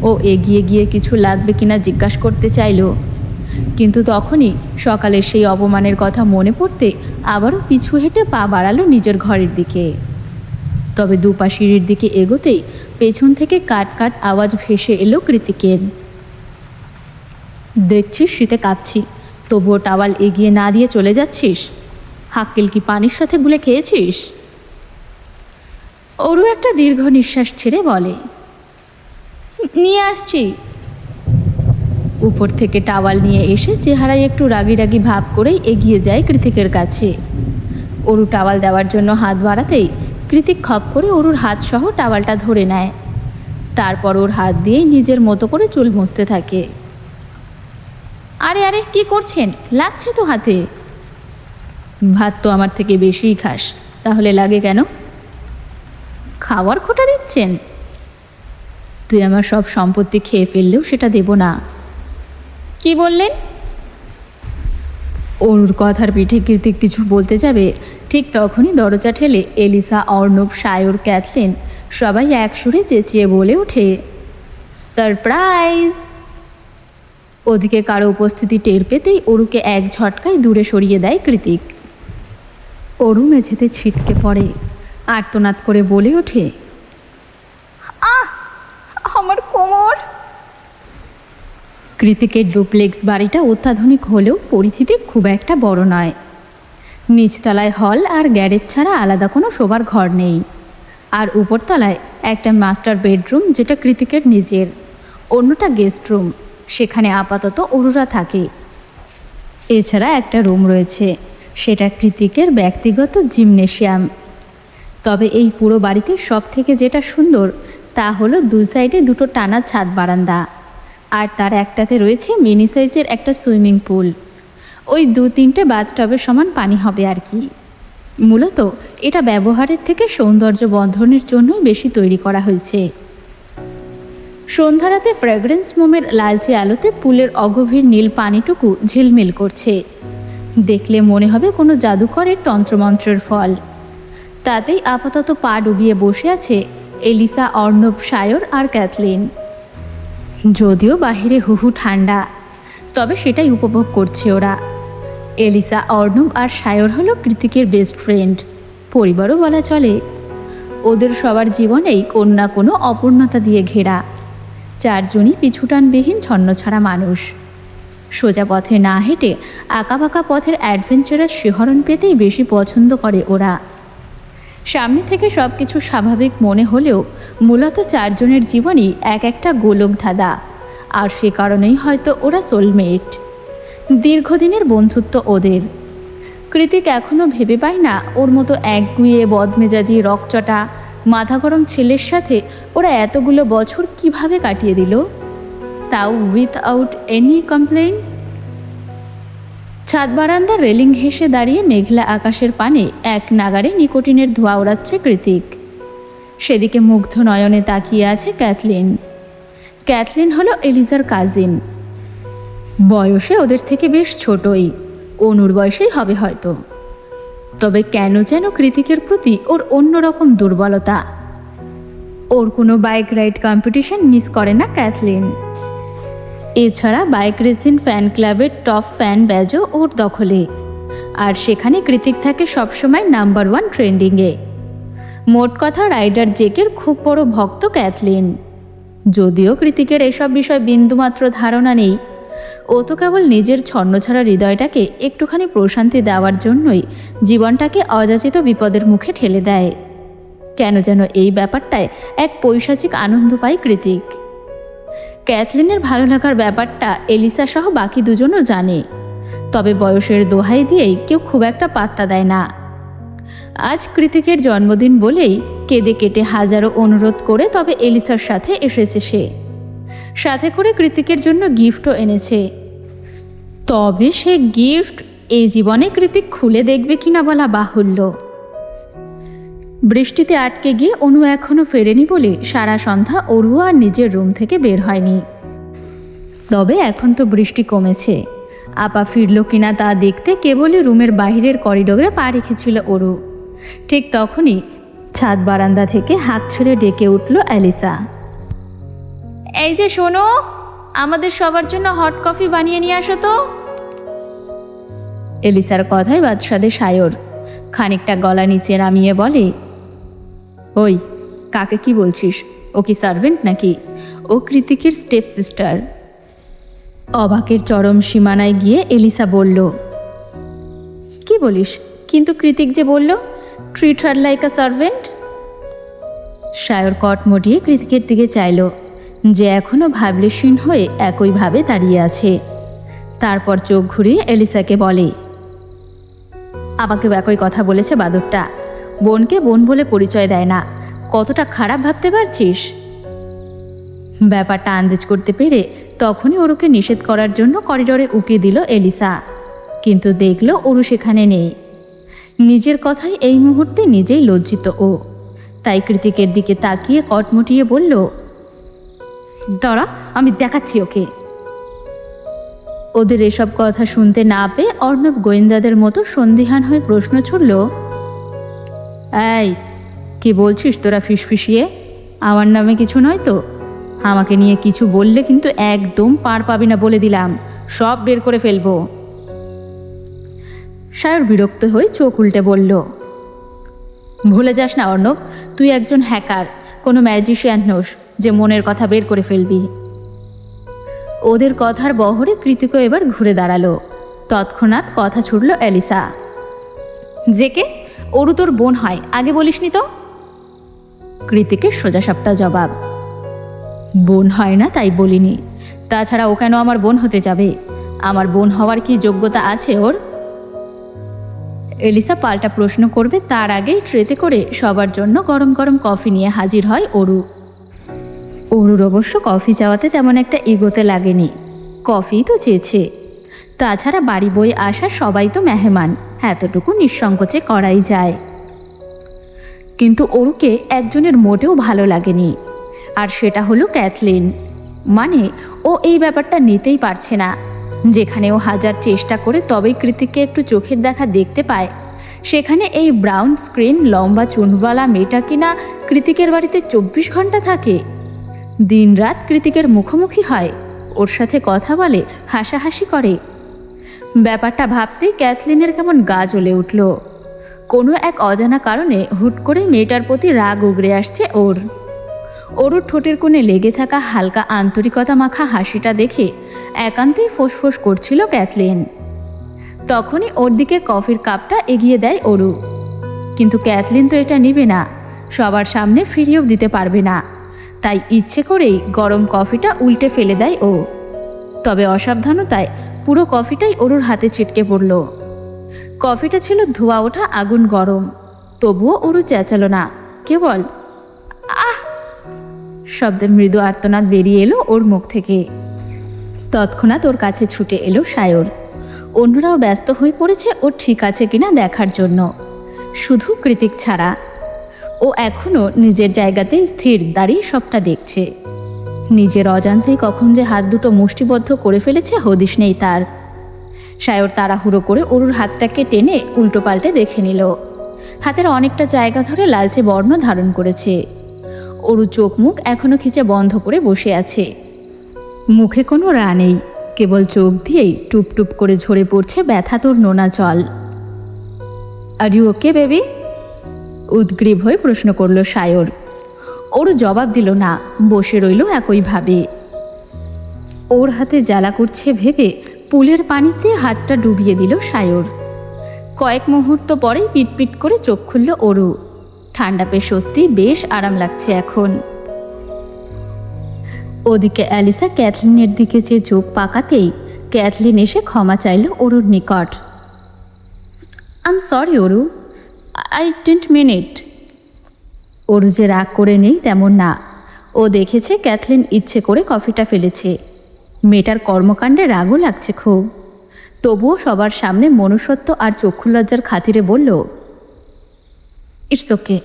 A: ও এগিয়ে গিয়ে কিছু লাগবে কিনা জিজ্ঞাসা করতে চাইল, কিন্তু তখনই সকালের সেই অপমানের কথা মনে পড়তে আবারও পিছু হেঁটে পা বাড়ালো নিজের ঘরের দিকে। তবে দুপা সিঁড়ির দিকে এগোতেই পেছন থেকে কাট কাট আওয়াজ ভেসে এলো কৃতিকের, দেখছিস শীতে কাঁপছি, তবুও টাওয়াল এগিয়ে না দিয়ে চলে যাচ্ছিস? হাক্কেল কি পানির সাথে গুলে খেয়েছিস? অরু একটা দীর্ঘ নিঃশ্বাস ছেড়ে বলে, নিয়ে আসছি। উপর থেকে টাওয়াল নিয়ে এসে চেহারায় একটু রাগি রাগি ভাব করেই এগিয়ে যায় কৃতিকের কাছে। অরু টাওয়াল দেওয়ার জন্য হাত বাড়াতেই কৃতিক খপ করে অরুর হাত সহ টাওয়ালটা ধরে নেয়। তারপর ওর হাত দিয়ে নিজের মতো করে চুল মুছতে থাকে। আরে আরে কি করছেন, লাগছে তো হাতে। ভাত তো আমার থেকে বেশিই খাস, তাহলে লাগে কেন? খাওয়ার খোঁটা দিচ্ছেন? তুই আমার সব সম্পত্তি খেয়ে ফেললেও সেটা দেব না। কি বললেন? অরুর কথার পিঠে কৃতিক কিছু বলতে যাবে, ঠিক তখনই দরজা ঠেলে এলিসা, অর্ণব, সায়র, ক্যাথলিন সবাই একসুরে চেঁচিয়ে বলে ওঠে, সারপ্রাইজ! ওদিকে কারো উপস্থিতি টের পেতেই অরুকে এক ঝটকায় দূরে সরিয়ে দেয় কৃতিক। অরু মেঝেতে ছিটকে পড়ে, আর্তনাদ করে বলে ওঠে, আহ, আমার কোমর! কৃতিকের ডুপ্লেক্স বাড়িটা অত্যাধুনিক হলেও পরিধিতে খুব একটা বড় নয়। নিচতলায় হল আর গ্যারেজ ছাড়া আলাদা কোনো শোবার ঘর নেই, আর উপরতলায় একটা মাস্টার বেডরুম যেটা কৃতিকের নিজের, অন্যটা গেস্ট রুম, সেখানে আপাতত অরুরা থাকে। এছাড়া একটা রুম রয়েছে, সেটা কৃতিকের ব্যক্তিগত জিমনেশিয়াম। তবে এই পুরো বাড়িতে সব থেকে যেটা সুন্দর তা হলো দুই সাইডে দুটো টানা ছাদ বারান্দা, আর তার একটাতে রয়েছে মিনি সাইজের একটা সুইমিং পুল। ওই 2-3টে বাথটবের সমান পানি হবে আর কি। মূলত এটা ব্যবহারের থেকে সৌন্দর্য বর্ধনের জন্য বেশি তৈরি করা হয়েছে। সন্ধ্যারাতে ফ্র্যাগ্রেন্স মোমের লালচে আলোতে পুলের অগভীর নীল পানিটুকু ঝিলমিল করছে। দেখলে মনে হবে কোনো জাদুকরের তন্ত্রমন্ত্রের ফল। তাতেই আপাতত পা ডুবিয়ে বসে আছে এলিসা, অর্ণব, সায়র আর ক্যাথলিন। যদিও বাহিরে হুহু ঠান্ডা, তবে সেটাই উপভোগ করছে ওরা। এলিসা, অর্ণব আর সায়র হলো কৃতিকের বেস্ট ফ্রেন্ড, পরিবারও বলা চলে। ওদের সবার জীবনেই কোনো না কোনো অপূর্ণতা দিয়ে ঘেরা। চারজনই পিছুটানবিহীন ছন্নছাড়া মানুষ। সোজা পথে না হেঁটে আঁকাবাঁকা পথের অ্যাডভেঞ্চারাস শিহরণ পেতেই বেশি পছন্দ করে ওরা। সামনে থেকে সব কিছু স্বাভাবিক মনে হলেও মূলত চারজনের জীবনই এক একটা গোলক ধাঁধা, আর সে কারণেই হয়তো ওরা সোলমেট। দীর্ঘদিনের বন্ধুত্ব ওদের। কৃতিক এখনও ভেবে পায় না ওর মতো একগুঁয়ে বদমেজাজি রকচটা মাথা গরম ছেলের সাথে ওরা এতগুলো বছর কিভাবে কাটিয়ে দিল, তাও উইথআউট এনি কমপ্লেইন। ছাদ বারান্দার রেলিং ঘেঁষে দাঁড়িয়ে মেঘলা আকাশের পানে এক নাগারে নিকোটিনের ধোঁয়া ওড়াচ্ছে কৃতিক। সেদিকে মুগ্ধ নয়নে তাকিয়ে আছে ক্যাথলিন। ক্যাথলিন হলো এলিজার কাজিন। বয়সে ওদের থেকে বেশ ছোটই, অনুর বয়সেই হবে হয়তো। তবে কেন যেন কৃতিকের প্রতি ওর অন্যরকম দুর্বলতা। ওর কোনো বাইক রাইড কম্পিটিশন মিস করে না ক্যাথলিন। এছাড়া বাইক রেসিং ফ্যান ক্লাবের টপ ফ্যান ব্যাজও ওর দখলে, আর সেখানে কৃতিক থাকে সবসময় নাম্বার 1 ট্রেন্ডিংয়ে। মোট কথা রাইডার জেকের খুব বড় ভক্ত ক্যাথলিন। যদিও কৃতিকের এসব বিষয় বিন্দুমাত্র ধারণা নেই, ও তো কেবল নিজের ছন্নছাড়া হৃদয়টাকে একটুখানি প্রশান্তি দেওয়ার জন্যই জীবনটাকে অযাচিত বিপদের মুখে ঠেলে দেয়। কেন যেন এই ব্যাপারটায় এক পৈশাচিক আনন্দ পায় কৃতিক। ক্যাথলিনের ভালো লাগার ব্যাপারটা এলিসা সহ বাকি দুজনও জানে, তবে বয়সের দোহাই দিয়েই কেউ খুব একটা পাত্তা দেয় না। আজ কৃতিকের জন্মদিন বলেই কেঁদে কেটে হাজারো অনুরোধ করে তবে এলিসার সাথে এসেছে সে। সাথে করে কৃতিকের জন্য গিফটও এনেছে। তবে সে গিফট এই জীবনে কৃতিক খুলে দেখবে কিনা বলা বাহুল্য। বৃষ্টিতে আটকে গিয়ে অনু এখনও ফেরেনি বলে সারা সন্ধ্যা অরু আর নিজের রুম থেকে বের হয়নি। তবে এখন তো বৃষ্টি কমেছে, আপা ফিরল কিনা তা দেখতে কেবলই রুমের বাইরের করিডোরে পা রেখেছিল অরু। ঠিক তখনই ছাদ বারান্দা থেকে হাঁক ছেড়ে ডেকে উঠল অ্যালিসা। এই যে শোনো, আমাদের সবার জন্য হট কফি বানিয়ে নিয়ে আসো তো। এলিসার কথায় বাদশাদে সায়র খানিকটা গলা নিচে নামিয়ে বলে, ওই কাকে কি বলছিস? ও কি সার্ভেন্ট নাকি? ও কৃতিকের স্টেপ সিস্টার। অবাকের চরম সীমানায় গিয়ে এলিসা বলল, কি বলিস? কিন্তু কৃতিক যে বলল treat her like a servant. Sayar কটমটিয়ে কৃতিকের দিকে চাইল, যে এখনও ভাবলেশীন হয়ে একইভাবে দাঁড়িয়ে আছে। তারপর চোখ ঘুরিয়ে এলিসাকে বলে, আমাকেও একই কথা বলেছে বাদরটা। বোনকে বোন বলে পরিচয় দেয় না, কতটা খারাপ ভাবতে পারছিস? ব্যাপারটা আন্দাজ করতে পেরে তখনই ওরুকে নিষেধ করার জন্য করিডোরে উকি দিল এলিসা, কিন্তু দেখল ওরু সেখানে নেই। নিজের কথাই এই মুহূর্তে নিজেই লজ্জিত ও, তাই কৃতিকের দিকে তাকিয়ে কটমটিয়ে বলল, দাঁড়া, আমি দেখাচ্ছি ওকে। ওদের এসব কথা শুনতে না পেয়ে অর্ণব গোয়েন্দাদের মতো সন্দিহান হয়ে প্রশ্ন ছুড়ল, এই কি বলছিস তোরা ফিসফিসিয়ে? আমার নামে কিছু নয় তো? আমাকে নিয়ে কিছু বললে কিন্তু একদম পার পাবি না বলে দিলাম, সব বের করে ফেলবো। সায়র বিরক্ত হয়ে চোখ উল্টে বলল, ভুলে যাস না অর্ণব, তুই একজন হ্যাকার, কোনো ম্যাজিশিয়ান নোস যে মনের কথা বের করে ফেলবি। ওদের কথার বহরে কৃতিকও এবার ঘুরে দাঁড়ালো। তৎক্ষণাৎ কথা ছুড়ল এলিসা, জেকে অরু তোর বোন হয়, আগে বলিসনি তো। কৃতিকের সোজাসাপটা জবাব, বোন হয় না তাই বলিনি, তাছাড়া ও কেন আমার বোন হতে যাবে? আমার বোন হওয়ার কি যোগ্যতা আছে ওর? এলিসা পাল্টা প্রশ্ন করবে তার আগেই ট্রেতে করে সবার জন্য গরম গরম কফি নিয়ে হাজির হয় অরু। অরুর অবশ্য কফি চাওয়াতে তেমন একটা এগোতে লাগেনি, কফি তো চেয়েছে। তাছাড়া বাড়ি বই আসা সবাই তো মেহমান, এতটুকু নিঃসংকোচে করাই যায়। কিন্তু অরুকে একজনের মোটেও ভালো লাগেনি, আর সেটা হলো ক্যাথলিন। মানে ও এই ব্যাপারটা নিতেই পারছে না। যেখানে ও হাজার চেষ্টা করে তবেই কৃতিককে একটু চোখের দেখা দেখতে পায়, সেখানে এই ব্রাউন স্ক্রিন লম্বা চুনওয়ালা মেয়েটা কিনা কৃতিকের বাড়িতে 24 ঘন্টা থাকে, দিনরাত কৃতিকের মুখোমুখি হয়, ওর সাথে কথা বলে, হাসাহাসি করে। ব্যাপারটা ভাবতেই ক্যাথলিনের কেমন গা জ্বলে উঠল। কোনো এক অজানা কারণে হুট করে মেয়েটার প্রতি রাগ উগড়ে আসছে ওর। অরুর ঠোঁটের কোণে লেগে থাকা হালকা আন্তরিকতা মাখা হাসিটা দেখে একান্তেই ফোঁসফোঁস করছিল ক্যাথলিন। তখনই ওর দিকে কফির কাপটা এগিয়ে দেয় অরু। কিন্তু ক্যাথলিন তো এটা নেবে না, সবার সামনে ফিরিয়েও দিতে পারবে না। তাই ইচ্ছে করেই গরম কফিটা উল্টে ফেলে দেয় ও। তবে অসাবধানতায় পুরো কফিটাই অরুর হাতে ছিটকে পড়ল। কফিটা ছিল ধোয়া ওঠা আগুন গরম, তবুও অরু চেঁচালো না, কেবল আহ শব্দের মৃদু আর্তনাদ বেরিয়ে এলো ওর মুখ থেকে। তৎক্ষণাৎ ওর কাছে ছুটে এলো সায়র। অন্যরাও ব্যস্ত হয়ে পড়েছে ও ঠিক আছে কিনা দেখার জন্য, শুধু কৃতিক ছাড়া। ও এখনও নিজের জায়গাতেই স্থির দাঁড়িয়ে সবটা দেখছে। নিজের অজান্তেই কখন যে হাত দুটো মুষ্টিবদ্ধ করে ফেলেছে হদিশ নেই তার। সায়র তাড়াহুড়ো করে অরুর হাতটাকে টেনে উল্টো পাল্টে দেখে নিল। হাতের অনেকটা জায়গা ধরে লালচে বর্ণ ধারণ করেছে। অরু চোখ মুখ এখনো খিচে বন্ধ করে বসে আছে। মুখে কোনো রা নেই, কেবল চোখ দিয়েই টুপ টুপ করে ঝরে পড়ছে ব্যথাতুর নোনা জল। Are you okay baby? উদ্গ্রীব হয়ে প্রশ্ন করল সায়র। ওর জবাব দিল না, বসে রইল একইভাবে। ওর হাতে জ্বালা করছে ভেবে পুলের পানিতে হাতটা ডুবিয়ে দিল সায়র। কয়েক মুহূর্ত পরেই পিটপিট করে চোখ খুলল অরু। ঠান্ডা পেয়ে সত্যি বেশ আরাম লাগছে এখন। ওদিকে অ্যালিসা ক্যাথলিনের দিকে যে চোখ পাকাতেই ক্যাথলিন এসে ক্ষমা চাইল অরুর নিকট। I'm sorry Aru, I didn't mean it. Aru যে রাগ করে নেই তেমন না। ও দেখেছে ক্যাথলিন ইচ্ছে করে কফিটা ফেলেছে। মেয়েটার কর্মকাণ্ডে রাগও লাগছে খুব, তবুও সবার সামনে মনুষ্যত্ব আর চক্ষুলজ্জার খাতিরে বলল, ইটস ওকে।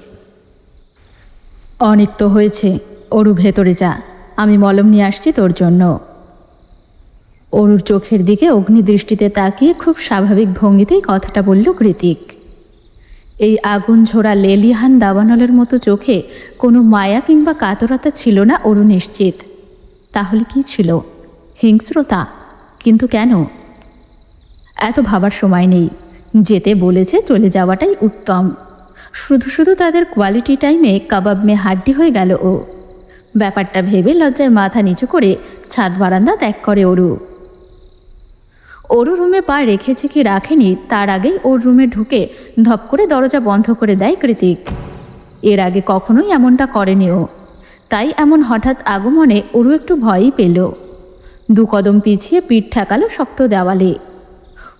A: অনেক তো হয়েছে, অরু ভেতরে যা, আমি মলম নিয়ে আসছি তোর জন্য। অরুর চোখের দিকে অগ্নিদৃষ্টিতে তাকিয়ে খুব স্বাভাবিক ভঙ্গিতেই কথাটা বলল কৃতিক। এই আগুন ঝোড়া লেলিহান দাবানলের মতো চোখে কোনো মায়া কিংবা কাতরতা ছিল না অরু নিশ্চিত। তাহলে কি ছিল? হিংস্রতা? কিন্তু কেন? এত ভাবার সময় নেই, যেতে বলেছে চলে যাওয়াটাই উত্তম। শুধু শুধু তাদের কোয়ালিটি টাইমে কাবাব মেয়ে হাড্ডি হয়ে গেল ও। ব্যাপারটা ভেবে লজ্জায় মাথা নিচু করে ছাদ বারান্দা ত্যাগ করে অরু। অরু রুমে পা রেখেছে কি রাখেনি তার আগেই ওর রুমে ঢুকে ধপ করে দরজা বন্ধ করে দেয় কৃতিক। এর আগে কখনোই এমনটা করেনি ও, তাই এমন হঠাৎ আগমনে অরু একটু ভয়ই পেল। দু কদম পিছিয়ে পিঠ ঠেকালো শক্ত দেওয়ালে।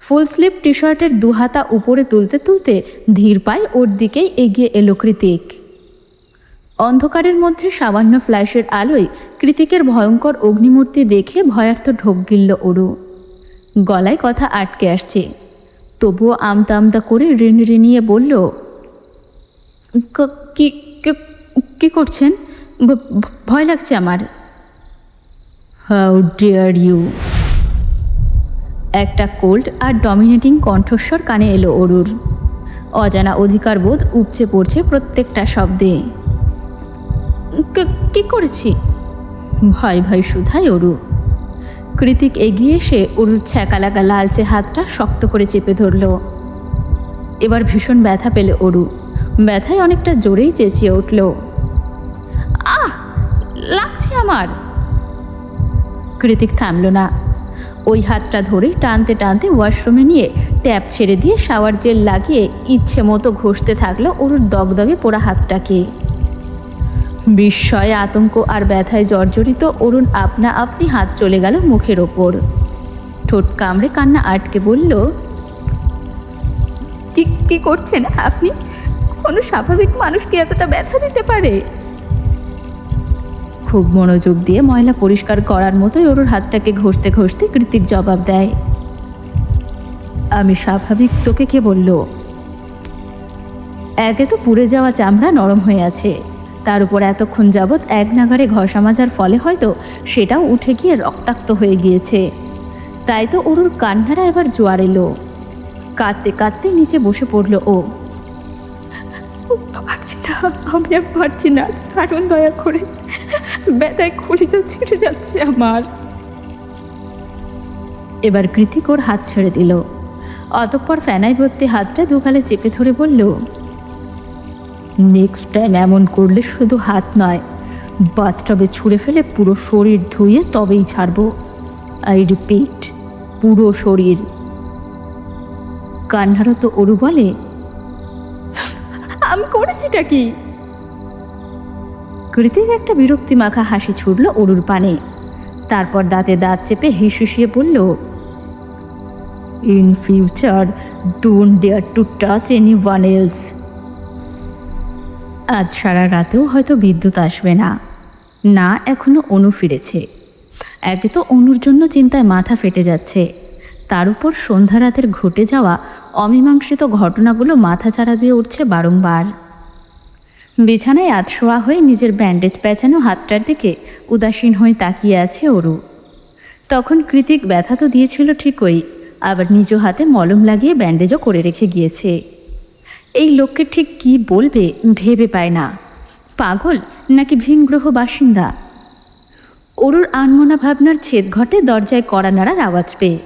A: ফুল স্লিভ টি শার্টের দুহাতা উপরে তুলতে তুলতে ধীর পায়ে ওর দিকেই এগিয়ে এলো কৃতিক। অন্ধকারের মধ্যে সামান্য ফ্ল্যাশের আলোয় কৃতিকের ভয়ঙ্কর অগ্নিমূর্তি দেখে ভয়ার্থ ঢোক গিলল অরু। গলায় কথা আটকে আসছে, তবুও আমতা আমতা করে রিনিয়ে বলল, কি করছেন? ভয় লাগছে আমার। How dare you! একটা কোল্ড আর ডমিনেটিং কণ্ঠস্বর কানে এলো অরুর। অজানা অধিকার বোধ উপচে পড়ছে প্রত্যেকটা শব্দে। কি করেছি? ভয় ভয় শুধায় অরু। কৃতিক এগিয়ে এসে অরুর ছ্যাঁকা লাগা লালচে হাতটা শক্ত করে চেপে ধরল। এবার ভীষণ ব্যথা পেল অরু। ব্যথায় অনেকটা জোরেই চেঁচিয়ে উঠল, আহ লাগছে আমার। কৃতিক থামল না। ওই হাতটা ধরে টানতে টানতে ওয়াশরুমে নিয়ে ট্যাপ ছেড়ে দিয়ে শাওয়ার জেল লাগিয়ে ইচ্ছে মতো ঘষতে থাকলো অরুর দগদগে পোড়া হাতটাকে। বিস্ময়ে, আতঙ্ক আর ব্যথায় জর্জরিত অরুণ আপনা আপনি হাত চলে গেল মুখের ওপর। ঠোঁট কামড়ে কান্না আটকে বলল, কি করছেন আপনি? কোনো স্বাভাবিক মানুষ কি এতটা ব্যথা দিতে পারে? খুব মনোযোগ দিয়ে ময়লা পরিষ্কার করার মতোই অরুর হাতটাকে ঘষতে ঘষতে কৃতিক জবাব দেয়, আমি স্বাভাবিক তোকে কে বলল? একে তো পুড়ে যাওয়া চামড়া নরম হয়ে আছে, তার উপর এতক্ষণ যাবৎ এক নাগারে ঘষা মাজার ফলে হয়তো সেটাও উঠে গিয়ে রক্তাক্ত হয়ে গিয়েছে। তাই তো অরুর কান্নারা এবার জোয়ার এলো। কাঁদতে কাঁদতে নিচে বসে পড়ল ও। পারছি না, আমি আর পারছি না, ছাড়ুন দয়া করে, ব্যথায় কলিজা ছিঁড়ে যাচ্ছে আমার। এবার কৃতিক ওর হাত ছেড়ে দিল। অতঃপর ফেনায় ভর্তি হাতটা দুগালে চেপে ধরে বলল, নেক্সট টাইম এমন করলে শুধু হাত নয়, বাথটবে ছুঁড়ে ফেলে পুরো শরীর ধুয়ে তবেই ছাড়বো। আই রিপিট, পুরো শরীর। কান্নারত অরু বলে, আমি করেছিটা কি? কৃতিক একটা বিরক্তি মাখা হাসি ছুড়ল অরুর পানে, তারপর দাঁতে দাঁত চেপে হিসিয়ে বলল, in future don't dare to touch anyone else. আজ সারা রাতেও হয়তো বিদ্যুৎ আসবে না। না, এখনো অনু ফিরেছে। একে তো অনুর জন্য চিন্তায় মাথা ফেটে যাচ্ছে, তার উপর সন্ধ্যা রাতের ঘটে যাওয়া অমীমাংসিত ঘটনাগুলো মাথা চাড়া দিয়ে উঠছে বারংবার। বিছানায় আধশোয়া হয়ে নিজের ব্যান্ডেজ পেঁচানো হাতটার দিকে উদাসীন হয়ে তাকিয়ে আছে অরু। তখন কৃতিক ব্যথা তো দিয়েছিল ঠিকই, আবার নিজ হাতে মলম লাগিয়ে ব্যান্ডেজও করে রেখে গিয়েছে। এই লোককে ঠিক কি বলবে ভেবে পায় না, পাগল নাকি ভিনগ্রহ বাসিন্দা। অরুর আনমনা ভাবনার ছেদ ঘটে দরজায় কড়া নাড়ার আওয়াজ পেয়ে।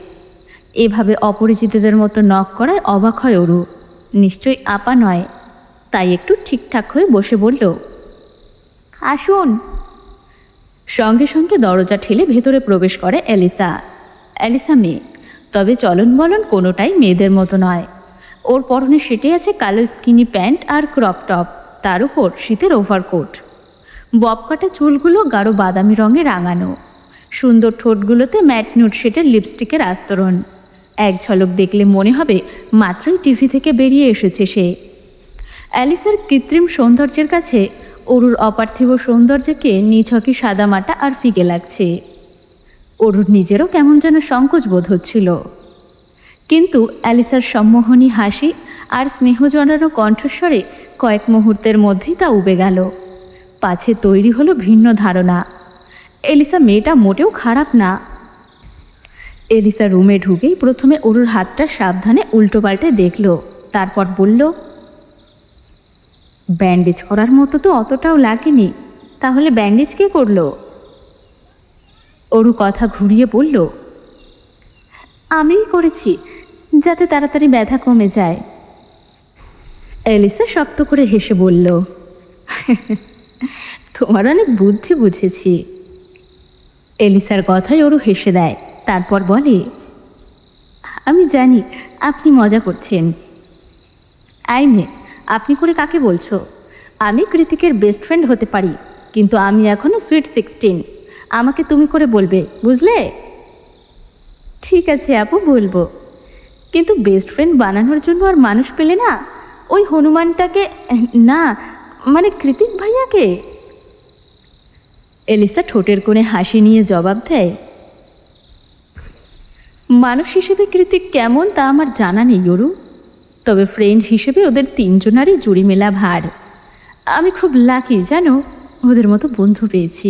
A: এভাবে অপরিচিতদের মতো নক করায় অবাক হয় অরু। নিশ্চয়ই আপা নয়, তাই একটু ঠিকঠাক হয়ে বসে বলল, আসুন। সঙ্গে সঙ্গে দরজা ঠেলে ভেতরে প্রবেশ করে এলিসা। এলিসা মেয়ে, তবে চলন বলন কোনোটাই মেয়েদের মতো নয়। ওর পরনে সেটে আছে কালো স্কিনি প্যান্ট আর ক্রপ টপ, তার উপর শীতের ওভারকোট। ববকাটা চুলগুলো গাঢ় বাদামি রঙে রাঙানো, সুন্দর ঠোঁটগুলোতে ম্যাট নুট শেডের লিপস্টিকের আস্তরণ। এক ঝলক দেখলে মনে হবে মাত্রই টিভি থেকে বেরিয়ে এসেছে সে। অ্যালিসার কৃত্রিম সৌন্দর্যের কাছে অরুর অপার্থিব সৌন্দর্যকে নিছকই সাদামাটা আর ফিকে লাগছে। অরুর নিজেরও কেমন যেন সংকোচ বোধ হচ্ছিল, কিন্তু অ্যালিসার সম্মোহনী হাসি আর স্নেহ জড়ানো কণ্ঠস্বরে কয়েক মুহূর্তের মধ্যেই তা উবে গেল। পাছে তৈরি হলো ভিন্ন ধারণা, এলিসা মেয়েটা মোটেও খারাপ না। এলিসা রুমে ঢুকেই প্রথমে অরুর হাতটা সাবধানে উল্টো পাল্টে দেখল, তারপর বলল, ব্যান্ডেজ করার মতো তো অতটাও লাগেনি, তাহলে ব্যান্ডেজ কে করলো? অরু কথা ঘুরিয়ে বলল, আমিই করেছি, যাতে তাড়াতাড়ি ব্যথা কমে যায়। এলিসা শক্ত করে হেসে বলল, তোমার অনেক বুদ্ধি বুঝেছি। এলিসার কথায় অরু হেসে দেয়, তারপর বলে, আমি জানি আপনি মজা করছেন। আই মেয়ে, আপনি করে কাকে বলছো? আমি কৃতিকের বেস্ট ফ্রেন্ড হতে পারি, কিন্তু আমি এখনও সুইট 16। আমাকে তুমি করে বলবে, বুঝলে? ঠিক আছে আপু, বলবো, কিন্তু বেস্ট ফ্রেন্ড বানানোর জন্য আর মানুষ পেলে না? ওই হনুমানটাকে না, মানে কৃতিক ভাইয়াকে। এলিসা ঠোঁটের কোণে হাসি নিয়ে জবাব দেয়, মানুষ হিসেবে কৃতিক কেমন তা আমার জানা নেই অরু, তবে ফ্রেন্ড হিসেবে ওদের তিনজনারই জুড়ি মেলা ভার। আমি খুব লাকি জানো, ওদের মতো বন্ধু পেয়েছি।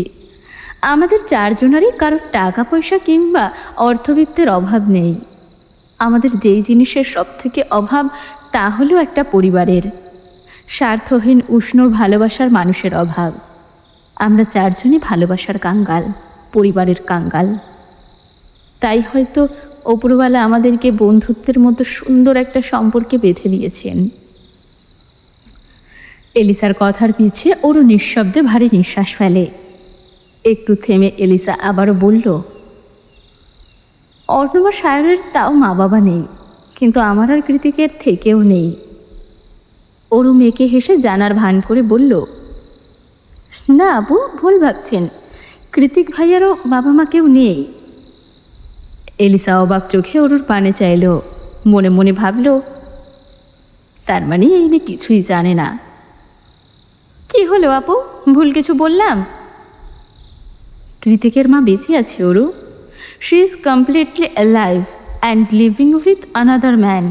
A: আমাদের চারজনারই কারোর টাকা পয়সা কিংবা অর্থবিত্তের অভাব নেই। আমাদের যেই জিনিসের সব থেকে অভাব তা হলো একটা পরিবারের, স্বার্থহীন উষ্ণ ভালোবাসার মানুষের অভাব। আমরা চারজনই ভালোবাসার কাঙ্গাল, পরিবারের কাঙ্গাল। তাই হয়তো ওপরওয়ালা আমাদেরকে বন্ধুত্বের মতো সুন্দর একটা সম্পর্কে বেঁধে দিয়েছেন। এলিসার কথার পিছে ওরও নিঃশব্দে ভারী নিঃশ্বাস ফেলে। একটু থেমে এলিসা আবারও বলল, অর্ণবা সায়রের তাও মা বাবা নেই, কিন্তু আমার আর কৃতিকের থেকেও নেই। অরু মেয়েকে হেসে জানার ভান করে বলল, না আপু, ভুল ভাবছেন, কৃতিক ভাইয়ারও বাবা মা কেউ নেই। এলিসা অবাক চোখে অরুর পানে চাইল, মনে মনে ভাবল, তার মানে এই মেয়ে কিছুই জানে না। কি হলো আপু, ভুল কিছু বললাম? কৃতিকের মা বেঁচে আছে Aru. She is completely alive and living with another man.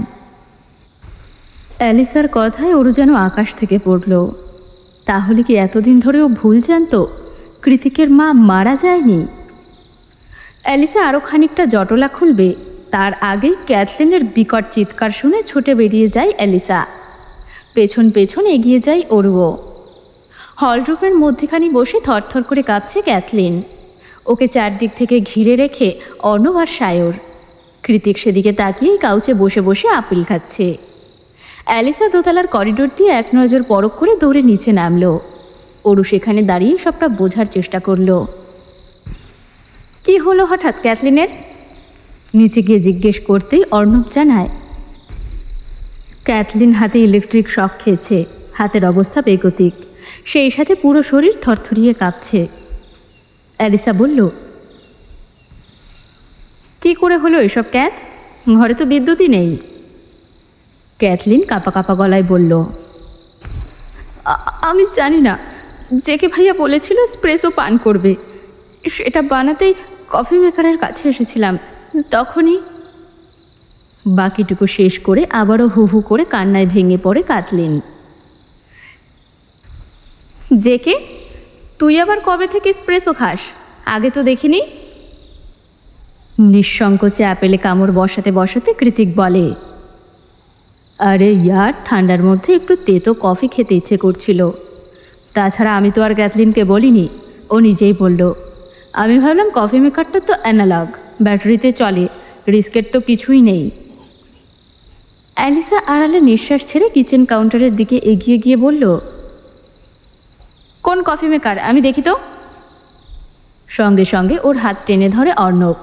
A: অ্যালিসার কথায় অরু যেন আকাশ থেকে পড়ল। তাহলে কি এতদিন ধরেও ভুল জানতো কৃতিকের মা মারা যায়নি? অ্যালিসা আরও খানিকটা জটলা খুলবে, তার আগেই ক্যাথলিনের বিকট চিৎকার শুনে ছুটে বেরিয়ে যায় অ্যালিসা। পেছন পেছন এগিয়ে যায় অরুও। হলরুমের মধ্যেখানি বসে থরথর করে কাঁদছে ক্যাথলিন। ওকে চারদিক থেকে ঘিরে রেখে অর্ণব আর সায়র। কৃতিক সেদিকে তাকিয়েই কাউচে বসে বসে আপেল খাচ্ছে। অ্যালিসা দোতলার করিডোর দিয়ে এক নজর পরখ করে দৌড়ে নিচে নামলো। অরু সেখানে দাঁড়িয়ে সবটা বোঝার চেষ্টা করলো। কি হলো হঠাৎ ক্যাথলিনের? নিচে গিয়ে জিজ্ঞেস করতেই অর্ণব জানায়, ক্যাথলিন হাতে ইলেকট্রিক শক খেয়েছে, হাতের অবস্থা বেগতিক, সেই সাথে পুরো শরীর থরথরিয়ে কাঁপছে। অ্যালিসা বলল, কি করে হলো এসব ক্যাথ? ঘরে তো বিদ্যুৎই নেই। ক্যাথলিন কাঁপা কাঁপা গলায় বলল, আমি জানি না, জেকে ভাইয়া বলেছিল স্প্রেসও পান করবে, সেটা বানাতেই কফি মেকারের কাছে এসেছিলাম, তখনই। বাকিটুকু শেষ করে আবারও হু হু করে কান্নায় ভেঙে পড়ে কাতলিন। জেকে, তুই আবার কবে থেকে স্প্রেসও খাস? আগে তো দেখিনি। নিঃসংকোচে অ্যাপেলে কামড় বসাতে বসাতে কৃতিক বলে, আরে ইয়ার, ঠান্ডার মধ্যে একটু তেতো কফি খেতে ইচ্ছে করছিল। তাছাড়া আমি তো আর ক্যাথলিনকে বলিনি, ও নিজেই বলল। আমি ভাবলাম কফি মেকারটা তো অ্যানালগ, ব্যাটারিতে চলে, রিস্কের তো কিছুই নেই। অ্যালিসা আড়ালে নিঃশ্বাস ছেড়ে কিচেন কাউন্টারের দিকে এগিয়ে গিয়ে বলল, কোন কফি মেকার, আমি দেখি তো। সঙ্গে সঙ্গে ওর হাত টেনে ধরে অর্ণব,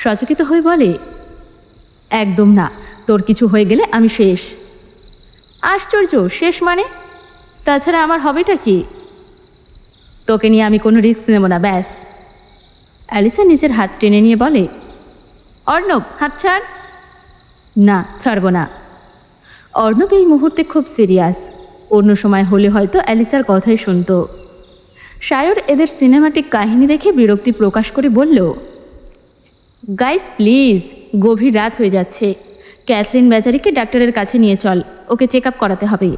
A: সচকিত হয়ে বলে, একদম না, তোর কিছু হয়ে গেলে আমি শেষ। আশ্চর্য, শেষ মানে? তাছাড়া আমার হবেটা কি? তোকে নিয়ে আমি কোনো রিস্ক নেব না, ব্যাস। অ্যালিসা নিজের হাত টেনে নিয়ে বলে, অর্ণব, হাত ছাড়। না, ছাড়ব না। অর্ণব এই মুহূর্তে খুব সিরিয়াস। অন্য সময় হলে হয়তো অ্যালিসার কথাই শুনত। সায়র এদের সিনেমাটিক কাহিনী দেখে বিরক্তি প্রকাশ করে বলল, গাইস প্লিজ, গভীর রাত হয়ে যাচ্ছে, ক্যাথলিন বেচারিকে ডাক্তারের কাছে নিয়ে চল, ওকে চেক আপ করাতে হবে।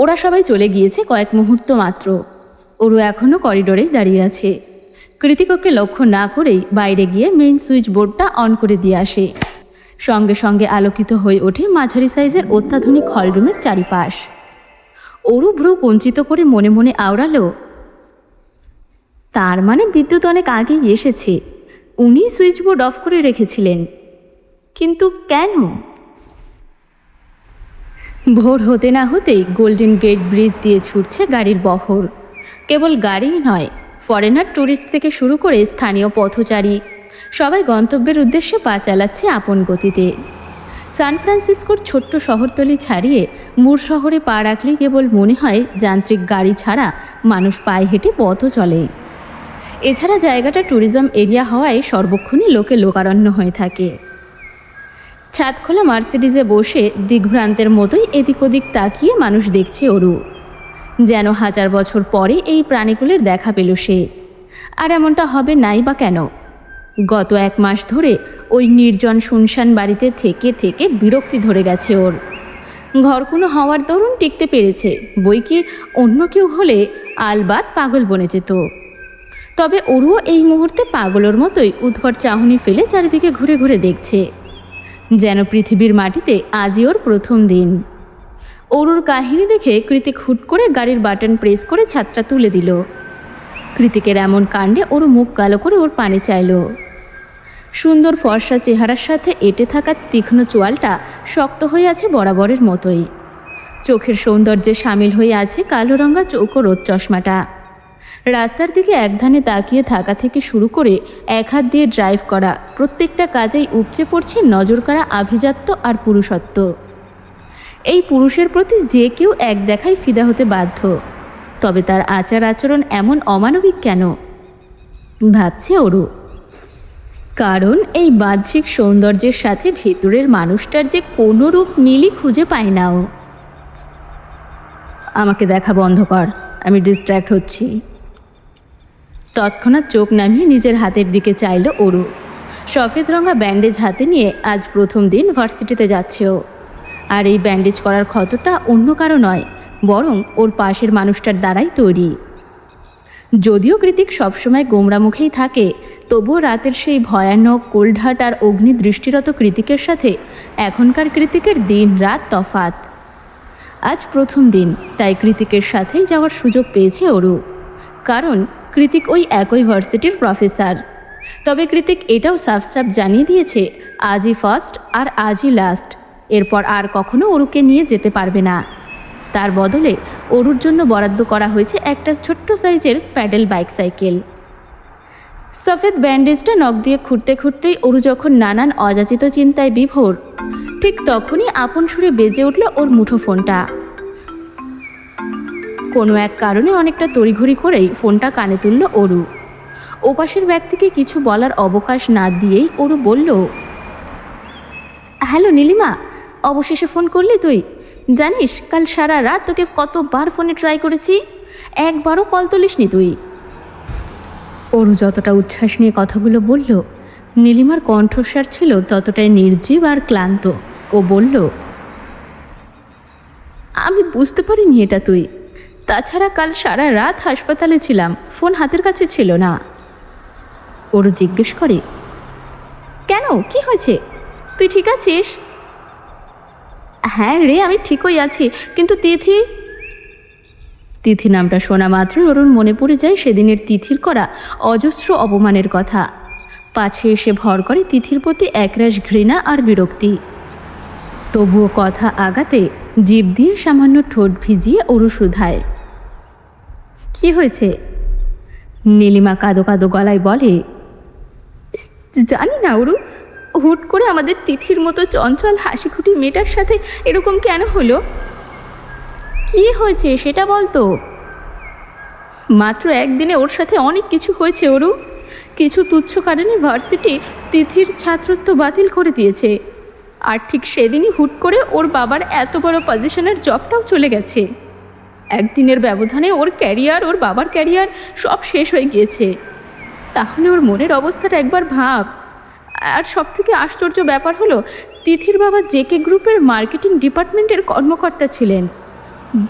A: ওরা সবাই চলে গিয়েছে কয়েক মুহূর্ত মাত্র। ওরও এখনও করিডোরেই দাঁড়িয়ে আছে। কৃতিক ওকে লক্ষ্য না করেই বাইরে গিয়ে মেইন সুইচ বোর্ডটা অন করে দিয়ে আসে। সঙ্গে সঙ্গে আলোকিত হয়ে ওঠে মাঝারি সাইজের অত্যাধুনিক হলরুমের চারিপাশ। ওরু ভ্রু কুঞ্চিত করে মনে মনে আওড়ালো, তার মানে বিদ্যুৎ অনেক আগেই এসেছে, উনি সুইচ বোর্ড অফ করে রেখেছিলেন। কিন্তু কেন? ভোর হতে না হতেই গোল্ডেন গেট ব্রিজ দিয়ে ছুটছে গাড়ির বহর। কেবল গাড়িই নয়, ফরেনার, ট্যুরিস্ট থেকে শুরু করে স্থানীয় পথচারী সবাই গন্তব্যের উদ্দেশ্যে পা চালাচ্ছে আপন গতিতে। সান ফ্রান্সিসকোর ছোট্ট শহরতলি ছাড়িয়ে মূর শহরে পা রাখলেই কেবল মনে হয় যান্ত্রিক গাড়ি ছাড়া মানুষ পায়ে হেঁটে পথও চলে। এছাড়া জায়গাটা ট্যুরিজম এরিয়া হওয়ায় সর্বক্ষণই লোকে লোকারণ্য হয়ে থাকে। ছাদখোলা মার্সিডিজে বসে দিগ্ভ্রান্তের মতোই এদিক ওদিক তাকিয়ে মানুষ দেখছে ওরু, যেন 1000 বছর পরে এই প্রাণীকুলের দেখা পেল সে। আর এমনটা হবে নাই বা কেন? গত 1 মাস ধরে ওই নির্জন শুনশান বাড়িতে থেকে থেকে বিরক্তি ধরে গেছে ওর। ঘরকুনো হওয়ার দরুন টিকতে পেরেছে, বই কি অন্য কেউ হলে আলবাত পাগল বনে যেত। তবে ওরও এই মুহূর্তে পাগলের মতোই উদ্ভট চাহনি ফেলে চারিদিকে ঘুরে ঘুরে দেখছে, যেন পৃথিবীর মাটিতে আজই ওর প্রথম দিন। ওরুর কাহিনী দেখে কৃতিক হুট করে গাড়ির বাটন প্রেস করে ছাদটা তুলে দিল। কৃতিকের এমন কাণ্ডে ওরও মুখ কালো করে ওর পানি চাইল। সুন্দর ফর্সা চেহারার সাথে এঁটে থাকা তীক্ষ্ণ চোয়ালটা শক্ত হয়ে আছে বরাবরের মতোই। চোখের সৌন্দর্যে সামিল হয়ে আছে কালো রঙা চৌকো রোদ চশমাটা। রাস্তার দিকে একধানে তাকিয়ে থাকা থেকে শুরু করে এক হাত দিয়ে ড্রাইভ করা প্রত্যেকটা কাজেই উপচে পড়ছে নজর কাড়া আভিজাত্য আর পুরুষত্ব। এই পুরুষের প্রতি যে কেউ এক দেখায় ফিদা হতে বাধ্য। তবে তার আচার আচরণ এমন অমানবিক কেন, ভাবছে ওরু। কারণ এই বাহ্যিক সৌন্দর্যের সাথে ভেতরের মানুষটার যে কোনো রূপ মিলই খুঁজে পায় না ও। আমাকে দেখা বন্ধ কর, আমি ডিস্ট্র্যাক্ট হচ্ছি। তৎক্ষণাৎ চোখ নামিয়ে নিজের হাতের দিকে চাইল ওরু। সফেদ রঙা ব্যান্ডেজ হাতে নিয়ে আজ প্রথম দিন ভার্সিটিতে যাচ্ছে ও। আর এই ব্যান্ডেজ করার ক্ষতটা অন্য কারো নয়, বরং ওর পাশের মানুষটার দ্বারাই তৈরি। যদিও কৃতিক সবসময় গোমরা মুখেই থাকে, তবুও রাতের সেই ভয়ানক কোল্ডহার্ট আর অগ্নি দৃষ্টিরত কৃতিকের সাথে এখনকার কৃতিকের দিন রাত তফাত। আজ প্রথম দিন, তাই কৃতিকের সাথেই যাওয়ার সুযোগ পেয়েছে ওরু। কারণ কৃতিক ওই একই ভার্সিটির প্রফেসর। তবে কৃতিক এটাও সাফ সাফ জানিয়ে দিয়েছে, আজই ফার্স্ট আর আজই লাস্ট, এরপর আর কখনো ওরুকে নিয়ে যেতে পারবে না। তার বদলে ওরুর জন্য বরাদ্দ করা হয়েছে একটা ছোট্ট সাইজের প্যাডেল বাইক সাইকেল। সফেদ ব্যান্ডেজটা নখ দিয়ে খুঁড়তে খুঁড়তেই অরু যখন নানান অযাচিত চিন্তায় বিভোর, ঠিক তখনই আপন সুরে বেজে উঠল ওর মুঠো ফোনটা। কোনো এক কারণে অনেকটা তড়িঘড়ি করেই ফোনটা কানে তুলল অরু। ওপাশের ব্যক্তিকে কিছু বলার অবকাশ না দিয়েই অরু বলল, হ্যালো নীলিমা, অবশেষে ফোন করলি তুই? জানিস কাল সারা রাত তোকে কতবার ফোনে ট্রাই করেছি, একবারও কল তুলিসনি তুই। অরু যতটা উচ্ছ্বাস নিয়ে কথাগুলো বলল, নীলিমার কণ্ঠস্বর ছিল ততটাই নির্জীব আর ক্লান্ত। ও বলল, আমি বুঝতে পারিনি এটা তুই। তাছাড়া কাল সারা রাত হাসপাতালে ছিলাম, ফোন হাতের কাছে ছিল না। অরু জিজ্ঞেস করে, কেন, কি হয়েছে, তুই ঠিক আছিস? হ্যাঁ রে, আমি ঠিকই আছি, কিন্তু তিথি। তিথি নামটা শোনা মাত্রই অরুর মনে পড়ে যায় সেদিনের তিথির করা অজস্র অপমানের কথা। পাছে এসে ভর করে তিথির প্রতি একরাশ ঘৃণা আর বিরক্তি। তবুও কথা আগাতে জিভ দিয়ে সামান্য ঠোঁট ভিজিয়ে অরু শুধায়, কি হয়েছে? নীলিমা কাঁদো কাঁদো গলায় বলে, জানি না অরু, হুট করে আমাদের তিথির মতো চঞ্চল হাসিখুটি মেয়েটার সাথে এরকম কেন হলো? কি হয়েছে সেটা বলতো। মাত্র একদিনে ওর সাথে অনেক কিছু হয়েছে অরু। কিছু তুচ্ছ কারণে ভার্সিটি তিথির ছাত্রত্ব বাতিল করে দিয়েছে, আর ঠিক সেদিনই হুট করে ওর বাবার এত বড় পজিশনের জবটাও চলে গেছে। একদিনের ব্যবধানে ওর ক্যারিয়ার, ওর বাবার ক্যারিয়ার সব শেষ হয়ে গিয়েছে। তাহলে ওর মনের অবস্থাটা একবার ভাব। আর সব থেকে আশ্চর্য ব্যাপার হলো, তিথির বাবা জেকে গ্রুপের মার্কেটিং ডিপার্টমেন্টের কর্মকর্তা ছিলেন।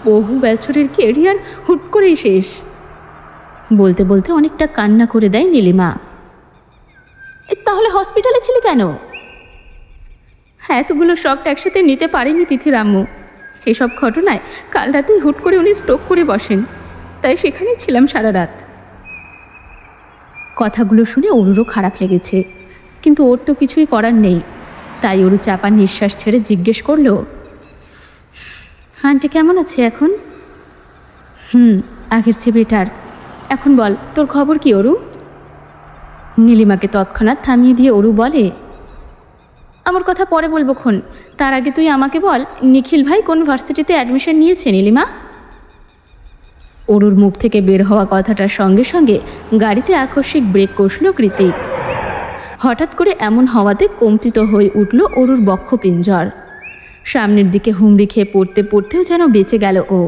A: বহু বছরের ক্যারিয়ার হুট করেই শেষ। বলতে বলতে অনেকটা কান্না করে দেয় নীলিমা। তাহলে হসপিটালে ছিলে কেন? হ্যাঁ, এতগুলো শকটা একসাথে নিতে পারেনি তিথির আম্মু। এসব ঘটনায় কাল রাতেই হুট করে উনি স্ট্রোক করে বসেন, তাই সেখানেই ছিলাম সারা রাত। কথাগুলো শুনে অরুরও খারাপ লেগেছে, কিন্তু ওর তো কিছুই করার নেই। তাই অরু চাপা নিঃশ্বাস ছেড়ে জিজ্ঞেস করলো, আন্টি কেমন আছে এখন? আগের চেয়ে বেটার। এখন বল, তোর খবর কি অরু? নীলিমাকে তৎক্ষণাৎ থামিয়ে দিয়ে অরু বলে, আমার কথা পরে বলবো খন, তার আগে তুই আমাকে বল, নিখিল ভাই কোন ভার্সিটিতে অ্যাডমিশন নিয়েছে নীলিমা? অরুর মুখ থেকে বের হওয়া কথাটার সঙ্গে সঙ্গে গাড়িতে আকস্মিক ব্রেক কষল কৃতিক। হঠাৎ করে এমন হওয়াতে কম্পিত হয়ে উঠল অরুর বক্ষপিঞ্জর। সামনের দিকে হুমড়ি খেয়ে পড়তে পড়তেও যেন বেঁচে গেল ও।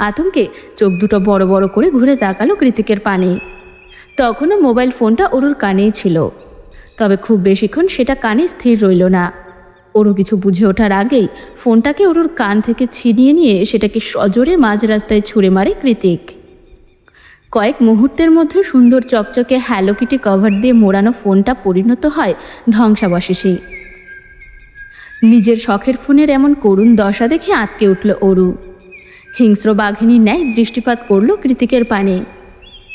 A: আতঙ্কে চোখ দুটো বড় বড় করে ঘুরে তাকালো কৃতিকের পানে। তখনও মোবাইল ফোনটা অরুর কানেই ছিল, তবে খুব বেশিক্ষণ সেটা কানে স্থির রইল না। অরু কিছু বুঝে ওঠার আগেই ফোনটাকে অরুর কান থেকে ছিনিয়ে নিয়ে সেটাকে সজোরে মাঝ রাস্তায় ছুঁড়ে মারে কৃতিক। কয়েক মুহূর্তের মধ্যে সুন্দর চকচকে হ্যালো কিটি কভার দিয়ে মোড়ানো ফোনটা পরিণত হয় ধ্বংসাবশেষে। নিজের শখের ফোনের এমন করুণ দশা দেখে আটকে উঠল অরু। হিংস্র বাঘিনীর ন্যায় দৃষ্টিপাত করল কৃতিকের পানে,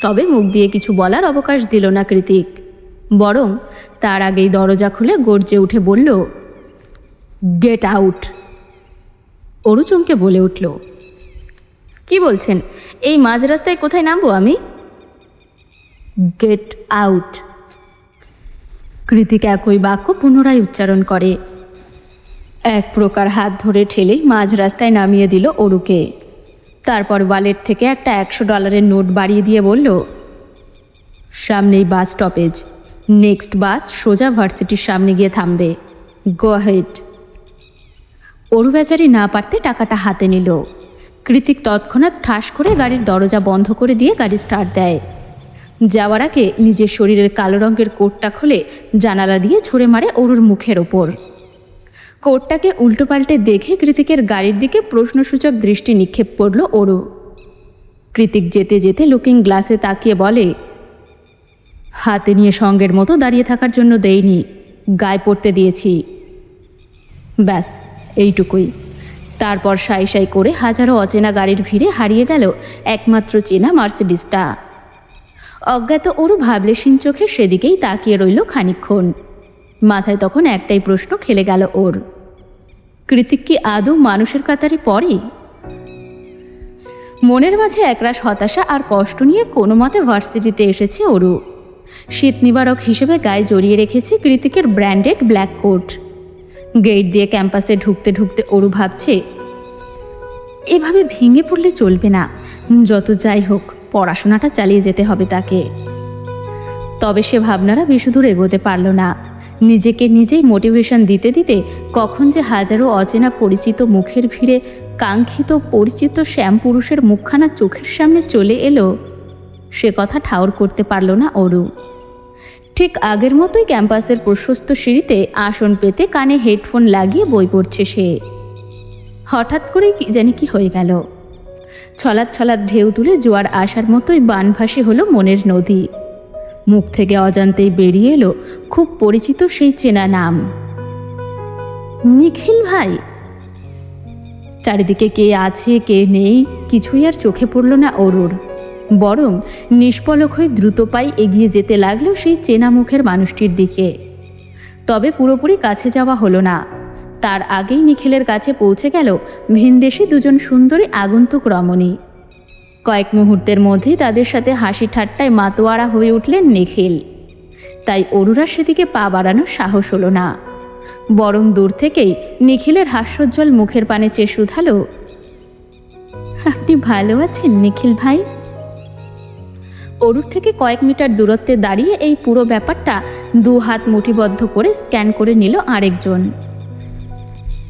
A: তবে মুখ দিয়ে কিছু বলার অবকাশ দিল না কৃতিক। বরং তার আগেই দরজা খুলে গর্জে উঠে বলল, গেট আউট। অরু চমকে বলে উঠল, কি বলছেন? এই মাঝ রাস্তায় কোথায় নামবো আমি? Get out. কৃতিক একই বাক্য পুনরায় উচ্চারণ করে। এক প্রকার হাত ধরে ঠেলেই মাঝ রাস্তায় নামিয়ে দিল অরুকে। তারপর ওয়ালেট থেকে একটা $100 নোট বাড়িয়ে দিয়ে বলল, সামনেই বাস স্টপেজ, নেক্সট বাস সোজা ভার্সিটির সামনে গিয়ে থামবে, গো হেড। অরু বেচারি না পারতে টাকাটা হাতে নিল। কৃতিক তৎক্ষণাৎ ঠাস করে গাড়ির দরজা বন্ধ করে দিয়ে গাড়ি স্টার্ট দেয়। যাওয়ার আগে নিজের শরীরের কালো রঙের কোটটা খুলে জানালা দিয়ে ছুঁড়ে মারে অরুর মুখের ওপর। কোটটাকে উল্টো পাল্টে দেখে কৃতিকের গাড়ির দিকে প্রশ্নসূচক দৃষ্টি নিক্ষেপ করল অরু। কৃতিক যেতে যেতে লুকিং গ্লাসে তাকিয়ে বলে, হাতে নিয়ে সঙ্গের মতো দাঁড়িয়ে থাকার জন্য দেইনি, গায়ে পড়তে দিয়েছি, ব্যাস এইটুকুই। তারপর সাই সাই করে হাজারো অচেনা গাড়ির ভিড়ে হারিয়ে গেল একমাত্র চেনা মার্সিডিসটা। অজ্ঞাত অরু ভাবলেশীন চোখে সেদিকেই তাকিয়ে রইল খানিকক্ষণ। মাথায় তখন একটাই প্রশ্ন খেলে গেল ওর, কৃতিক কি আদৌ মানুষের কাতারে পড়ে? মনের মাঝে একরাশ হতাশা আর কষ্ট নিয়ে কোনো মতে ভার্সিটিতে এসেছে অরু। শীত নিবারক হিসেবে গায়ে জড়িয়ে রেখেছে কৃতিকের ব্র্যান্ডেড ব্ল্যাক কোট। গেট দিয়ে ক্যাম্পাসে ঢুকতে ঢুকতে অরু ভাবছে, এভাবে ভেঙে পড়লে চলবে না, যত যাই হোক পড়াশোনাটা চালিয়ে যেতে হবে তাকে। তবে সে ভাবনারা বেশি দূর এগোতে পারল না। নিজেকে নিজেই মোটিভেশন দিতে দিতে কখন যে হাজারো অচেনা পরিচিত মুখের ভিড়ে কাঙ্ক্ষিত পরিচিত শ্যাম পুরুষের মুখখানা চোখের সামনে চলে এলো, সে কথা ঠাউর করতে পারল না অরু। ঠিক আগের মতোই ক্যাম্পাসের প্রশস্ত সিঁড়িতে আসন পেতে কানে হেডফোন লাগিয়ে বই পড়ছে সে। হঠাৎ করেই কি জানি কি হয়ে গেল। ছলাৎ ছলাৎ ঢেউ তুলে জোয়ার আসার মতোই বানভাসী হলো মনের নদী। মুখ থেকে অজান্তেই বেরিয়ে এলো খুব পরিচিত সেই চেনা নাম, নিখিল ভাই। চারিদিকে কে আছে কে নেই কিছুই আর চোখে পড়ল না অরুর, বরং নিষ্পলক হয়ে দ্রুত পায়ে এগিয়ে যেতে লাগলো সেই চেনা মুখের মানুষটির দিকে। তবে পুরোপুরি কাছে যাওয়া হলো না। তার আগেই নিখিলের কাছে পৌঁছে গেল ভিনদেশী দুজন সুন্দরী আগন্তুক রমণী। কয়েক মুহূর্তের মধ্যেই তাদের সাথে হাসি ঠাট্টায় মাতোয়ারা হয়ে উঠলেন নিখিল। তাই অরুরা সেদিকে পা বাড়ানোর সাহস হলো না, বরং দূর থেকেই নিখিলের হাস্যোজ্জ্বল মুখের পানে চেয়ে শুধালো, আপনি ভালো আছেন নিখিল ভাই? অরুর থেকে কয়েক মিটার দূরত্বে দাঁড়িয়ে এই পুরো ব্যাপারটা দু হাত মুঠিবদ্ধ করে স্ক্যান করে নিল আরেকজন।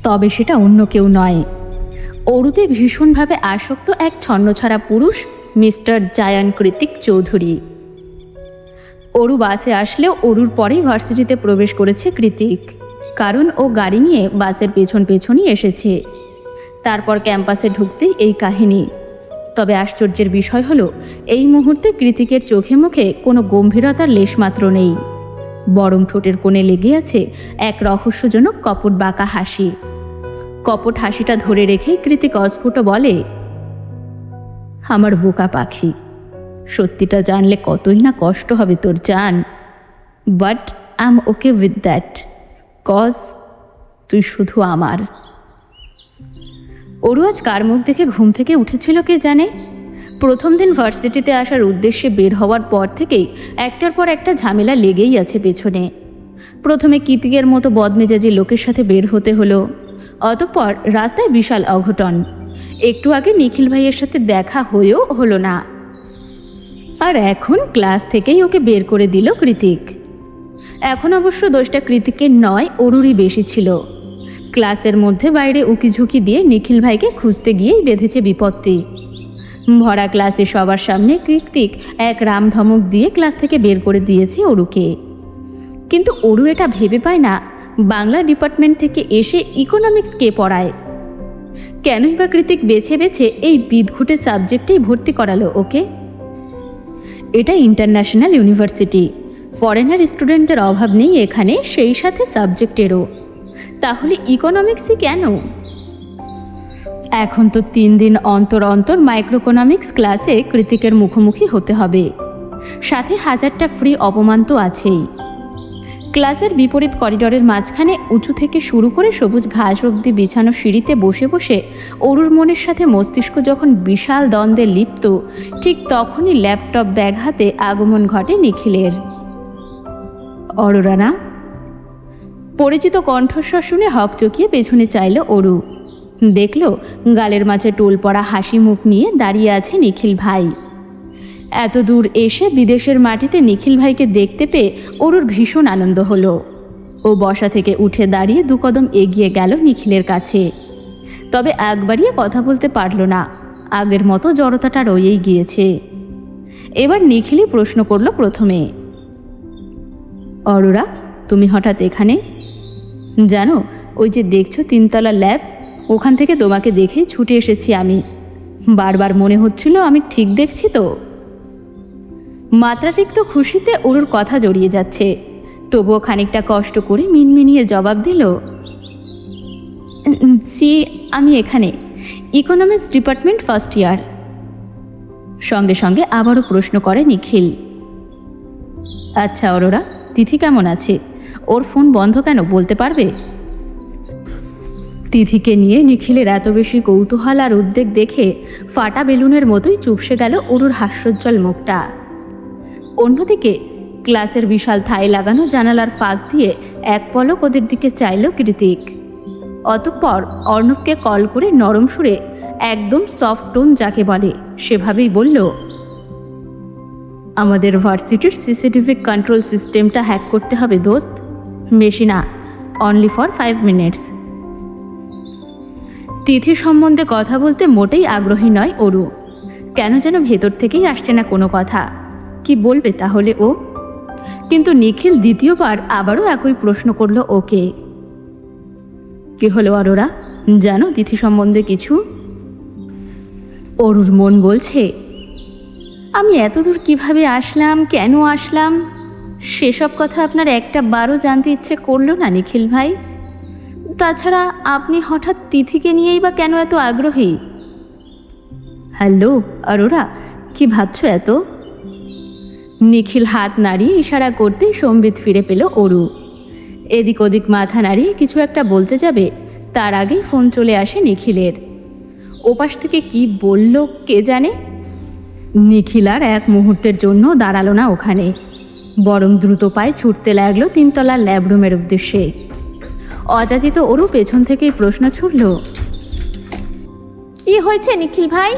A: তবে সেটা অন্য কেউ নয়, অরুতে ভীষণভাবে আসক্ত এক ছন্নছাড়া পুরুষ, মিস্টার জায়ান কৃতিক চৌধুরী। অরু বাসে আসলেও অরুর পরেই ভার্সিটিতে প্রবেশ করেছে কৃতিক, কারণ ও গাড়ি নিয়ে বাসের পেছন পেছনই এসেছে। তারপর ক্যাম্পাসে ঢুকতেই এই কাহিনী। তবে আশ্চর্যের বিষয় হলো, এই মুহূর্তে কৃতিকের চোখে মুখে কোনো গম্ভীরতার লেশমাত্র নেই, বরং ঠোঁটের কোণে লেগে আছে এক রহস্যজনক কপট বাঁকা হাসি। কপট হাসিটা ধরে রেখেই কৃতিক অস্ফুট বলে, আমার বোকা পাখি, সত্যিটা জানলে কতই না কষ্ট হবে তোর জান, but I am okay with that, cause তুই শুধু আমার। অরু আজ কার মুখ দেখে ঘুম থেকে উঠেছিল কে জানে। প্রথম দিন ভার্সিটিতে আসার উদ্দেশ্যে বের হওয়ার পর থেকেই একটার পর একটা ঝামেলা লেগেই আছে পেছনে। প্রথমে কৃতিকের মতো বদমেজাজি লোকের সাথে বের হতে হলো, অতঃপর রাস্তায় বিশাল অঘটন। একটু আগে নিখিল ভাইয়ের সাথে দেখা হয়েও হলো না, আর এখন ক্লাস থেকেই ওকে বের করে দিল কৃতিক। এখন অবশ্য দোষটা কৃতিকের নয়, অরুরই বেশি ছিল। ক্লাসের মধ্যে বাইরে উকিঝুঁকি দিয়ে নিখিল ভাইকে খুঁজতে গিয়েই বেঁধেছে বিপত্তি। ভরা ক্লাসে সবার সামনে কৃতিক এক রামধমক দিয়ে ক্লাস থেকে বের করে দিয়েছে অরুকে। কিন্তু অরু এটা ভেবে পায় না, বাংলা ডিপার্টমেন্ট থেকে এসে ইকোনমিক্স কে পড়ায়? কেনই বা কৃতিক বেছে বেছে এই বিদঘুটে সাবজেক্টেই ভর্তি করালো ওকে? এটা ইন্টারন্যাশনাল ইউনিভার্সিটি, ফরেনার স্টুডেন্টদের অভাব নেই এখানে, সেই সাথে সাবজেক্টেরও। তাহলে ইকোনমিক্সই কেন? এখন তো 3 দিন অন্তর অন্তর মাইক্রোইকোনমিক্স ক্লাসে কৃতিকের মুখোমুখি হতে হবে, সাথে 1000টা ফ্রি অপমান তো আছেই। ক্লাসের বিপরীত করিডরের মাঝখানে উঁচু থেকে শুরু করে সবুজ ঘাস অবধি বিছানো সিঁড়িতে বসে বসে অরুর মনের সাথে মস্তিষ্ক যখন বিশাল দ্বন্দ্বে লিপ্ত, ঠিক তখনই ল্যাপটপ ব্যাগ হাতে আগমন ঘটে নিখিলের। অরোরা না? পরিচিত কণ্ঠস্বর শুনে হকচকিয়ে পেছনে চাইল অরু। দেখল গালের মাঝে টোল পড়া হাসি মুখ নিয়ে দাঁড়িয়ে আছে নিখিল ভাই। এত দূর এসে বিদেশের মাটিতে নিখিল ভাইকে দেখতে পেয়ে অরুর ভীষণ আনন্দ হলো। ও বসা থেকে উঠে দাঁড়িয়ে 2 কদম এগিয়ে গেল নিখিলের কাছে। তবে আগ বাড়িয়ে কথা বলতে পারল না, আগের মতো জড়তাটা রয়েই গিয়েছে। এবার নিখিলই প্রশ্ন করল প্রথমে, অরোরা তুমি হঠাৎ এখানে? জানো ওই যে দেখছো 3 তলা ল্যাব, ওখান থেকে তোমাকে দেখেই ছুটে এসেছি আমি। বারবার মনে হচ্ছিল আমি ঠিক দেখছি তো। মাত্রাতিরিক্ত খুশিতে অরুর কথা জড়িয়ে যাচ্ছে, তবুও খানিকটা কষ্ট করে মিনমিনিয়ে জবাব দিল, জি আমি এখানে, ইকোনমিক্স ডিপার্টমেন্ট ফার্স্ট ইয়ার। সঙ্গে সঙ্গে আবারও প্রশ্ন করে নিখিল, আচ্ছা অরোরা, তিথি কেমন আছে? ওর ফোন বন্ধ কেন বলতে পারবে? তিথিকে নিয়ে নিখিলের এত বেশি কৌতূহল আর উদ্বেগ দেখে ফাটা বেলুনের মতোই চুপসে গেল অরুর হাস্যোজ্জ্বল মুখটা। অন্যদিকে ক্লাসের বিশাল থাই লাগানো জানালার ফাঁক দিয়ে এক পলক ওদের দিকে চাইল কৃতিক। অতঃপর অর্ণবকে কল করে নরম সুরে, একদম সফট টোন যাকে বলে সেভাবেই বলল, আমাদের ভার্সিটির সিসিটিভি কন্ট্রোল সিস্টেমটা হ্যাক করতে হবে দোস্ত, বেশি না, অনলি ফর 5 মিনিটস। তিথি সম্বন্ধে কথা বলতে মোটেই আগ্রহী নয় অরু। কেন যেন ভেতর থেকেই আসছে না কোনো কথা। কি বলবে তাহলে ও? কিন্তু নিখিল দ্বিতীয়বার আবারও একই প্রশ্ন করল ওকে। কি হলো অরোরা, জানো তিথি সম্বন্ধে কিছু? অরুর মন বলছে, আমি এতদূর কিভাবে আসলাম, কেন আসলাম, সেসব কথা আপনার একটা বারও জানতে ইচ্ছে করলো না নিখিল ভাই। তাছাড়া আপনি হঠাৎ তিথিকে নিয়েই বা কেন এত আগ্রহী? হ্যালো অরোরা, কি ভাবছো এত? নিখিল হাত নাড়িয়ে ইশারা করতেই সম্বিত ফিরে পেল অরু। এদিক ওদিক মাথা নাড়িয়ে কিছু একটা বলতে যাবে, তার আগেই ফোন চলে আসে নিখিলের। ওপাশ থেকে কি বলল কে জানে। নিখিল আর এক মুহূর্তের জন্য দাঁড়ালো না ওখানে, বরং দ্রুত পায়ে ছুটতে লাগলো 3তলার ল্যাবরুমের উদ্দেশ্যে। অযাচিত অরু পেছন থেকেই প্রশ্ন ছুড়ল, কি হয়েছে নিখিল ভাই,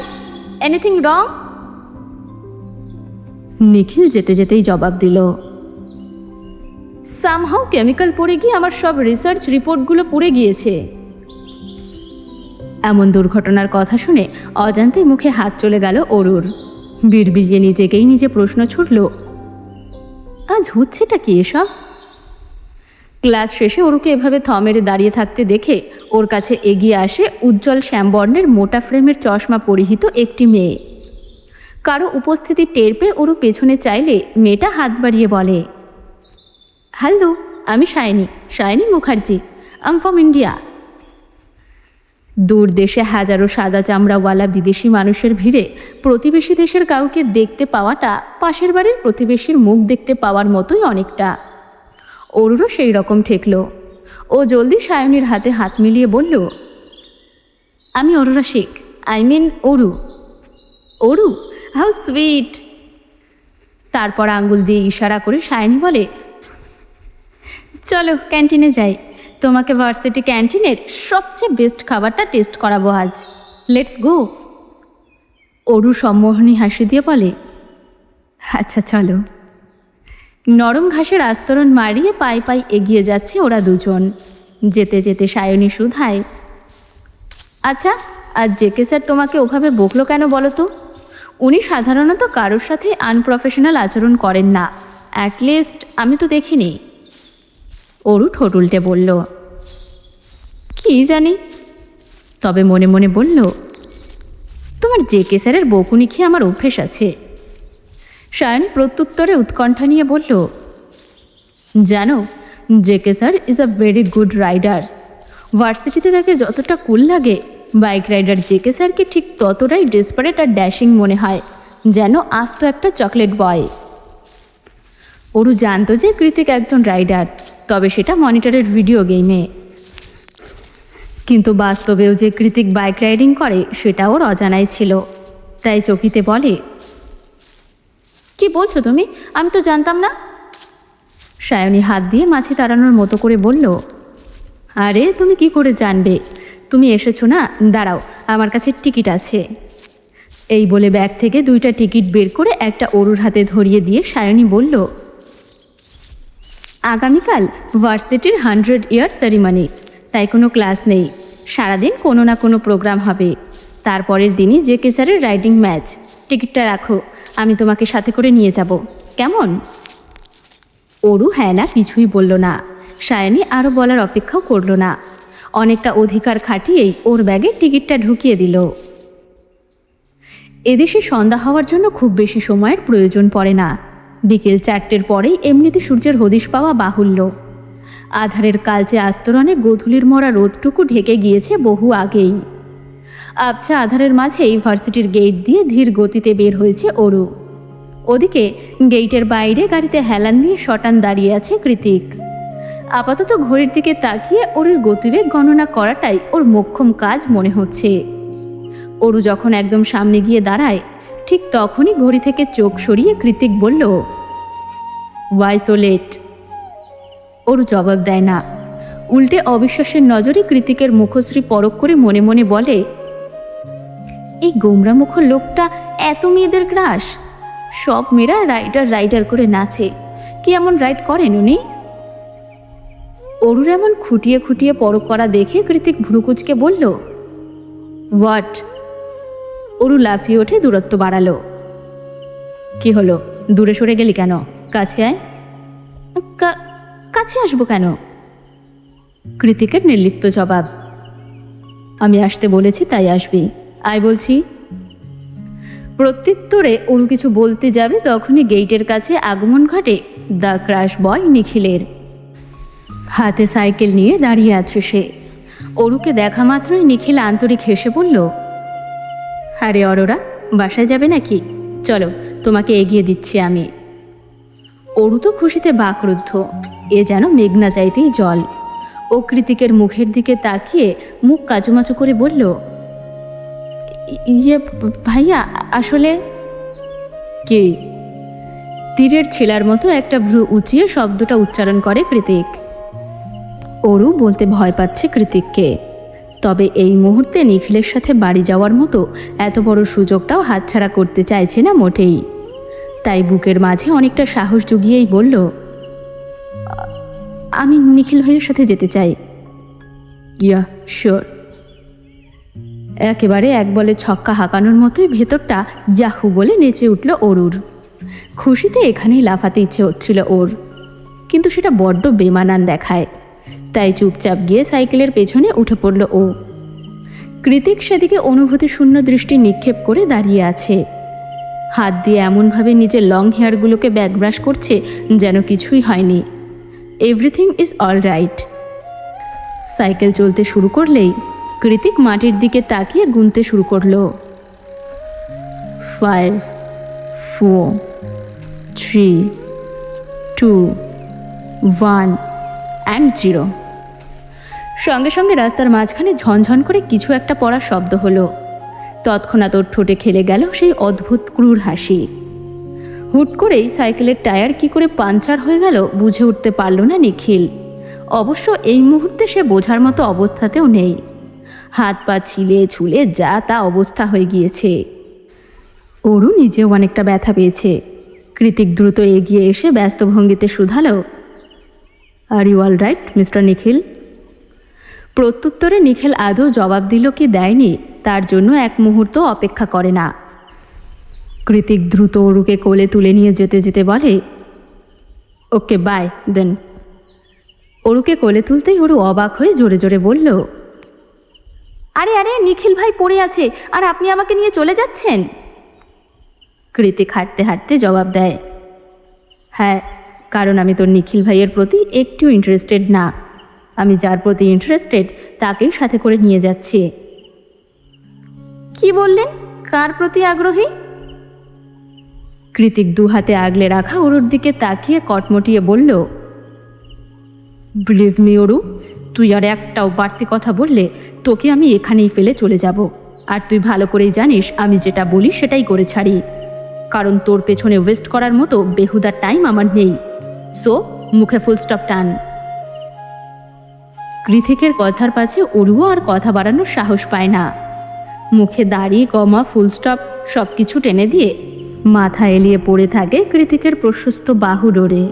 A: এনিথিং রং? নিখিল যেতে যেতেই জবাব দিল, সামহাউ কেমিক্যাল পড়ে গিয়ে আমার সব রিসার্চ রিপোর্টগুলো পুড়ে গিয়েছে। এমন দুর্ঘটনার কথা শুনে অজান্তেই মুখে হাত চলে গেল অরুর। বিড়বিড়িয়ে নিজেকেই নিজে প্রশ্ন ছুটল, আজ হচ্ছেটা কি এসব? ক্লাস শেষে অরুকে এভাবে থমেরে দাঁড়িয়ে থাকতে দেখে ওর কাছে এগিয়ে আসে উজ্জ্বল শ্যামবর্ণের মোটা ফ্রেমের চশমা পরিহিত একটি মেয়ে। কারো উপস্থিতি টের পেয়ে অরু পেছনে চাইলে মেয়েটা হাত বাড়িয়ে বলে, হ্যালো, আমি শায়নি মুখার্জি, আম ফ্রম ইন্ডিয়া। দূর দেশে হাজারো সাদা চামড়াওয়ালা বিদেশি মানুষের ভিড়ে প্রতিবেশী দেশের কাউকে দেখতে পাওয়াটা পাশের বাড়ির প্রতিবেশীর মুখ দেখতে পাওয়ার মতোই অনেকটা। অরুরও সেই রকম ঠেকল। ও জলদি সায়নীর হাতে হাত মিলিয়ে বলল, আমি Aurora Sheikh, I mean Aru. Aru, how sweet. তারপর আঙ্গুল দিয়ে ইশারা করে সায়নী বলে, চলো ক্যান্টিনে যাই, তোমাকে ভার্সিটি ক্যান্টিনের সবচেয়ে বেস্ট খাবারটা টেস্ট করাবো আজ, লেটস গো। অরু সম্মোহনী হাসি দিয়ে বলে, আচ্ছা চলো। নরম ঘাসের আস্তরণ মারিয়ে পায়ে পায়ে এগিয়ে যাচ্ছে ওরা দুজন। যেতে যেতে সায়নী শুধায়, আচ্ছা আজ জেকে স্যার তোমাকে ওভাবে বকলো কেন বলো তো? উনি সাধারণত কারোর সাথে আনপ্রফেশনাল আচরণ করেন না, অ্যাটলিস্ট আমি তো দেখিনি। অরু ঠোঁট উল্টে বলল, কি জানি, তবে মনে মনে বলল, তোমার জেকে স্যারের বকুনি খেয়ে আমার অভ্যেস আছে। সায়নী প্রত্যুত্তরে উৎকণ্ঠা নিয়ে বলল, জানো JK sir is a very good rider. ভার্সিটিতে তাকে যতটা কুল লাগে, বাইক রাইডার জেকে স্যারকে ঠিক ততটাই ডেসপারেট আর ড্যাশিং মনে হয়, যেন আস্ত একটা চকলেট বয়। অরু জানতো যে কৃতিক একজন রাইডার, তবে সেটা মনিটরের ভিডিও গেমে। কিন্তু বাস্তবেও যে কৃতিক বাইক রাইডিং করে সেটা ওর অজানাই ছিল। তাই চকিতে বলে, কি বলছো তুমি, আমি তো জানতাম না। সায়নী হাত দিয়ে মাছি তাড়ানোর মতো করে বলল, আরে তুমি কি করে জানবে, তুমি এসেছো না, দাঁড়াও আমার কাছে টিকিট আছে। এই বলে ব্যাগ থেকে 2টা টিকিট বের করে একটা অরুর হাতে ধরিয়ে দিয়ে সায়নী বলল, আগামীকাল ভার্সিটির 100 ইয়ার সেরিমনি, তাই কোনো ক্লাস নেই, সারাদিন কোনো না কোনো প্রোগ্রাম হবে। তারপরের দিনই জেকে স্যারের রাইডিং ম্যাচ, টিকিটটা রাখো, আমি তোমাকে সাথে করে নিয়ে যাব, কেমন? অরু হ্যাঁ না কিছুই বলল না। সায়নী আরও বলার অপেক্ষাও করল না, অনেকটা অধিকার খাটিয়েই ওর ব্যাগে টিকিটটা ঢুকিয়ে দিল। এদেশে সন্ধ্যা হওয়ার জন্য খুব বেশি সময়ের প্রয়োজন পড়ে না। বিকেল 4টের পরেই এমনিতে সূর্যের হদিশ পাওয়া বাহুল্য। আধারের কালচে আস্তরণে গোধূলির মরা রোদটুকু ঢেকে গিয়েছে বহু আগেই। আবছা আধারের মাঝেই ভার্সিটির গেট দিয়ে ধীর গতিতে বের হয়েছে অরু। ওদিকে গেটের বাইরে গাড়িতে হেলান দিয়ে শটান দাঁড়িয়ে আছে কৃতিক। আপাতত ঘড়ির দিকে তাকিয়ে অরুর গতিবেগ গণনা করাটাই ওর মোক্ষম কাজ মনে হচ্ছে। অরু যখন একদম সামনে গিয়ে দাঁড়ায়, ঠিক তখনই ঘড়ি থেকে চোখ সরিয়ে কৃতিক বলল, ওয়াই সো লেট? অরু জবাব দেয় না, উল্টে অবিশ্বাসের নজরে কৃতিকের মুখশ্রী পরখ করে মনে মনে বলে, এই গোমরা মুখ লোকটা এত মেয়েদের ক্রাশ। সব মেয়েরা রাইডার রাইডার করে নাচে, কি এমন রাইড করেন উনি? অরুর এমন খুঁটিয়ে খুঁটিয়ে পরখ করা দেখে কৃতিক ভ্রুকুচকে বলল, হোয়াট? অরু লাফিয়ে ওঠে দূরত্ব বাড়ালো। কি হলো, দূরে সরে গেলি কেন? কাছে আয়। কাছে আসবো কেন? কৃতিকের নির্লিপ্ত জবাব, আমি আসতে বলেছি তাই আসবি, আয় বলছি। প্রত্যুত্তরে অরু কিছু বলতে যাবে তখনই গেইটের কাছে আগমন ঘটে দ্য ক্রাশ বয় নিখিলের। হাতে সাইকেল নিয়ে দাঁড়িয়ে আছে সে। অরুকে দেখা মাত্রই নিখিল আন্তরিক হেসে বলল, আরে অরোরা, বাসায় যাবে নাকি? চলো, তোমাকে এগিয়ে দিচ্ছি আমি। অরু তো খুশিতে বাকরুদ্ধ, এ যেন মেঘনা চাইতেই জল। ও কৃতিকের মুখের দিকে তাকিয়ে মুখ কাচুমাচু করে বলল, ইয়ে ভাইয়া, আসলে। কি? তীরের ছেলার মতো একটা ভ্রু উঁচিয়ে শব্দটা উচ্চারণ করে কৃতিক। অরু বলতে ভয় পাচ্ছে কৃতিককে, তবে এই মুহূর্তে নিখিলের সাথে বাড়ি যাওয়ার মতো এত বড় সুযোগটাও হাতছাড়া করতে চাইছে না মোটেই। তাই বুকের মাঝে অনেকটা সাহস জুগিয়েই বলল, আমি নিখিল ভাইয়ের সাথে যেতে চাই। Yeah sure. একেবারে এক বলে ছক্কা হাঁকানোর মতোই ভেতরটা ইয়াহু বলে নেচে উঠল অরুর। খুশিতে এখানেই লাফাতে ইচ্ছে হচ্ছিল ওর, কিন্তু সেটা বড্ড বেমানান দেখায়। তাই চুপচাপ গিয়ে সাইকেলের পেছনে উঠে পড়ল ও। কৃতিক সেদিকে অনুভূতি শূন্য দৃষ্টি নিক্ষেপ করে দাঁড়িয়ে আছে। হাত দিয়ে এমনভাবে নিজের লং হেয়ারগুলোকে ব্যাকব্রাশ করছে যেন কিছুই হয়নি। Everything is all right. Cycle চলতে শুরু করলেই কৃতিক মাটির দিকে তাকিয়ে গুনতে শুরু করলো, 5, 4, 3, 2, 1 and 0। সঙ্গে সঙ্গে রাস্তার মাঝখানে ঝনঝন করে কিছু একটা পড়ার শব্দ হলো। তৎক্ষণাৎ ওর ঠোঁটে খেলে গেল সেই অদ্ভুত ক্রূর হাসি। হুট করেই সাইকেলের টায়ার কি করে পাঞ্চার হয়ে গেল বুঝে উঠতে পারল না নিখিল। অবশ্য এই মুহূর্তে সে বোঝার মতো অবস্থাতেও নেই। হাত পা ছিলে ছুলে যা তা অবস্থা হয়ে গিয়েছে। অরু নিজেও অনেকটা ব্যথা পেয়েছে। কৃতিক দ্রুত এগিয়ে এসে ব্যস্ত ভঙ্গিতে শুধালো, are you all right mister Nikhil? প্রত্যুত্তরে নিখিল আদৌ জবাব দিল কি দেয়নি তার জন্য এক মুহূর্ত অপেক্ষা করে না। কৃতিক দ্রুত অরুকে কোলে তুলে নিয়ে যেতে যেতে বলে, ওকে বাই দেন। অরুকে কোলে তুলতেই অরু অবাক হয়ে জোরে জোরে বলল, আরে আরে, নিখিল ভাই পড়ে আছে আর আপনি আমাকে নিয়ে চলে যাচ্ছেন? কৃতিক হাঁটতে হাঁটতে জবাব দেয়, হ্যাঁ, কারণ আমি তোর নিখিল ভাইয়ের প্রতি একটু ইন্টারেস্টেড না। আমি যার প্রতি ইন্টারেস্টেড তাকেই সাথে করে নিয়ে যাচ্ছি। কি বললেন? কার প্রতি আগ্রহী? কৃতিক দু হাতে আগলে রাখা অরুর দিকে তাকিয়ে কটমটিয়ে বলল, বিলিভ মি অরু, তুই আর একটাও বাড়তি কথা বললে তোকে আমি এখানেই ফেলে চলে যাব। আর তুই ভালো করেই জানিস আমি যেটা বলি সেটাই করে ছাড়ি, কারণ তোর পেছনে ওয়েস্ট করার মতো বেহুদা টাইম আমার নেই। সো মুখে ফুল স্টপ টান। কৃতিকের কথার পাছে অরুও আর কথা বাড়ানোর সাহস পায় না। মুখে দাড়ি কমা ফুল স্টপ সব কিছু টেনে দিয়ে মাথা এলিয়ে পড়ে থাকে কৃতিকের প্রশস্ত বাহু ডোরে।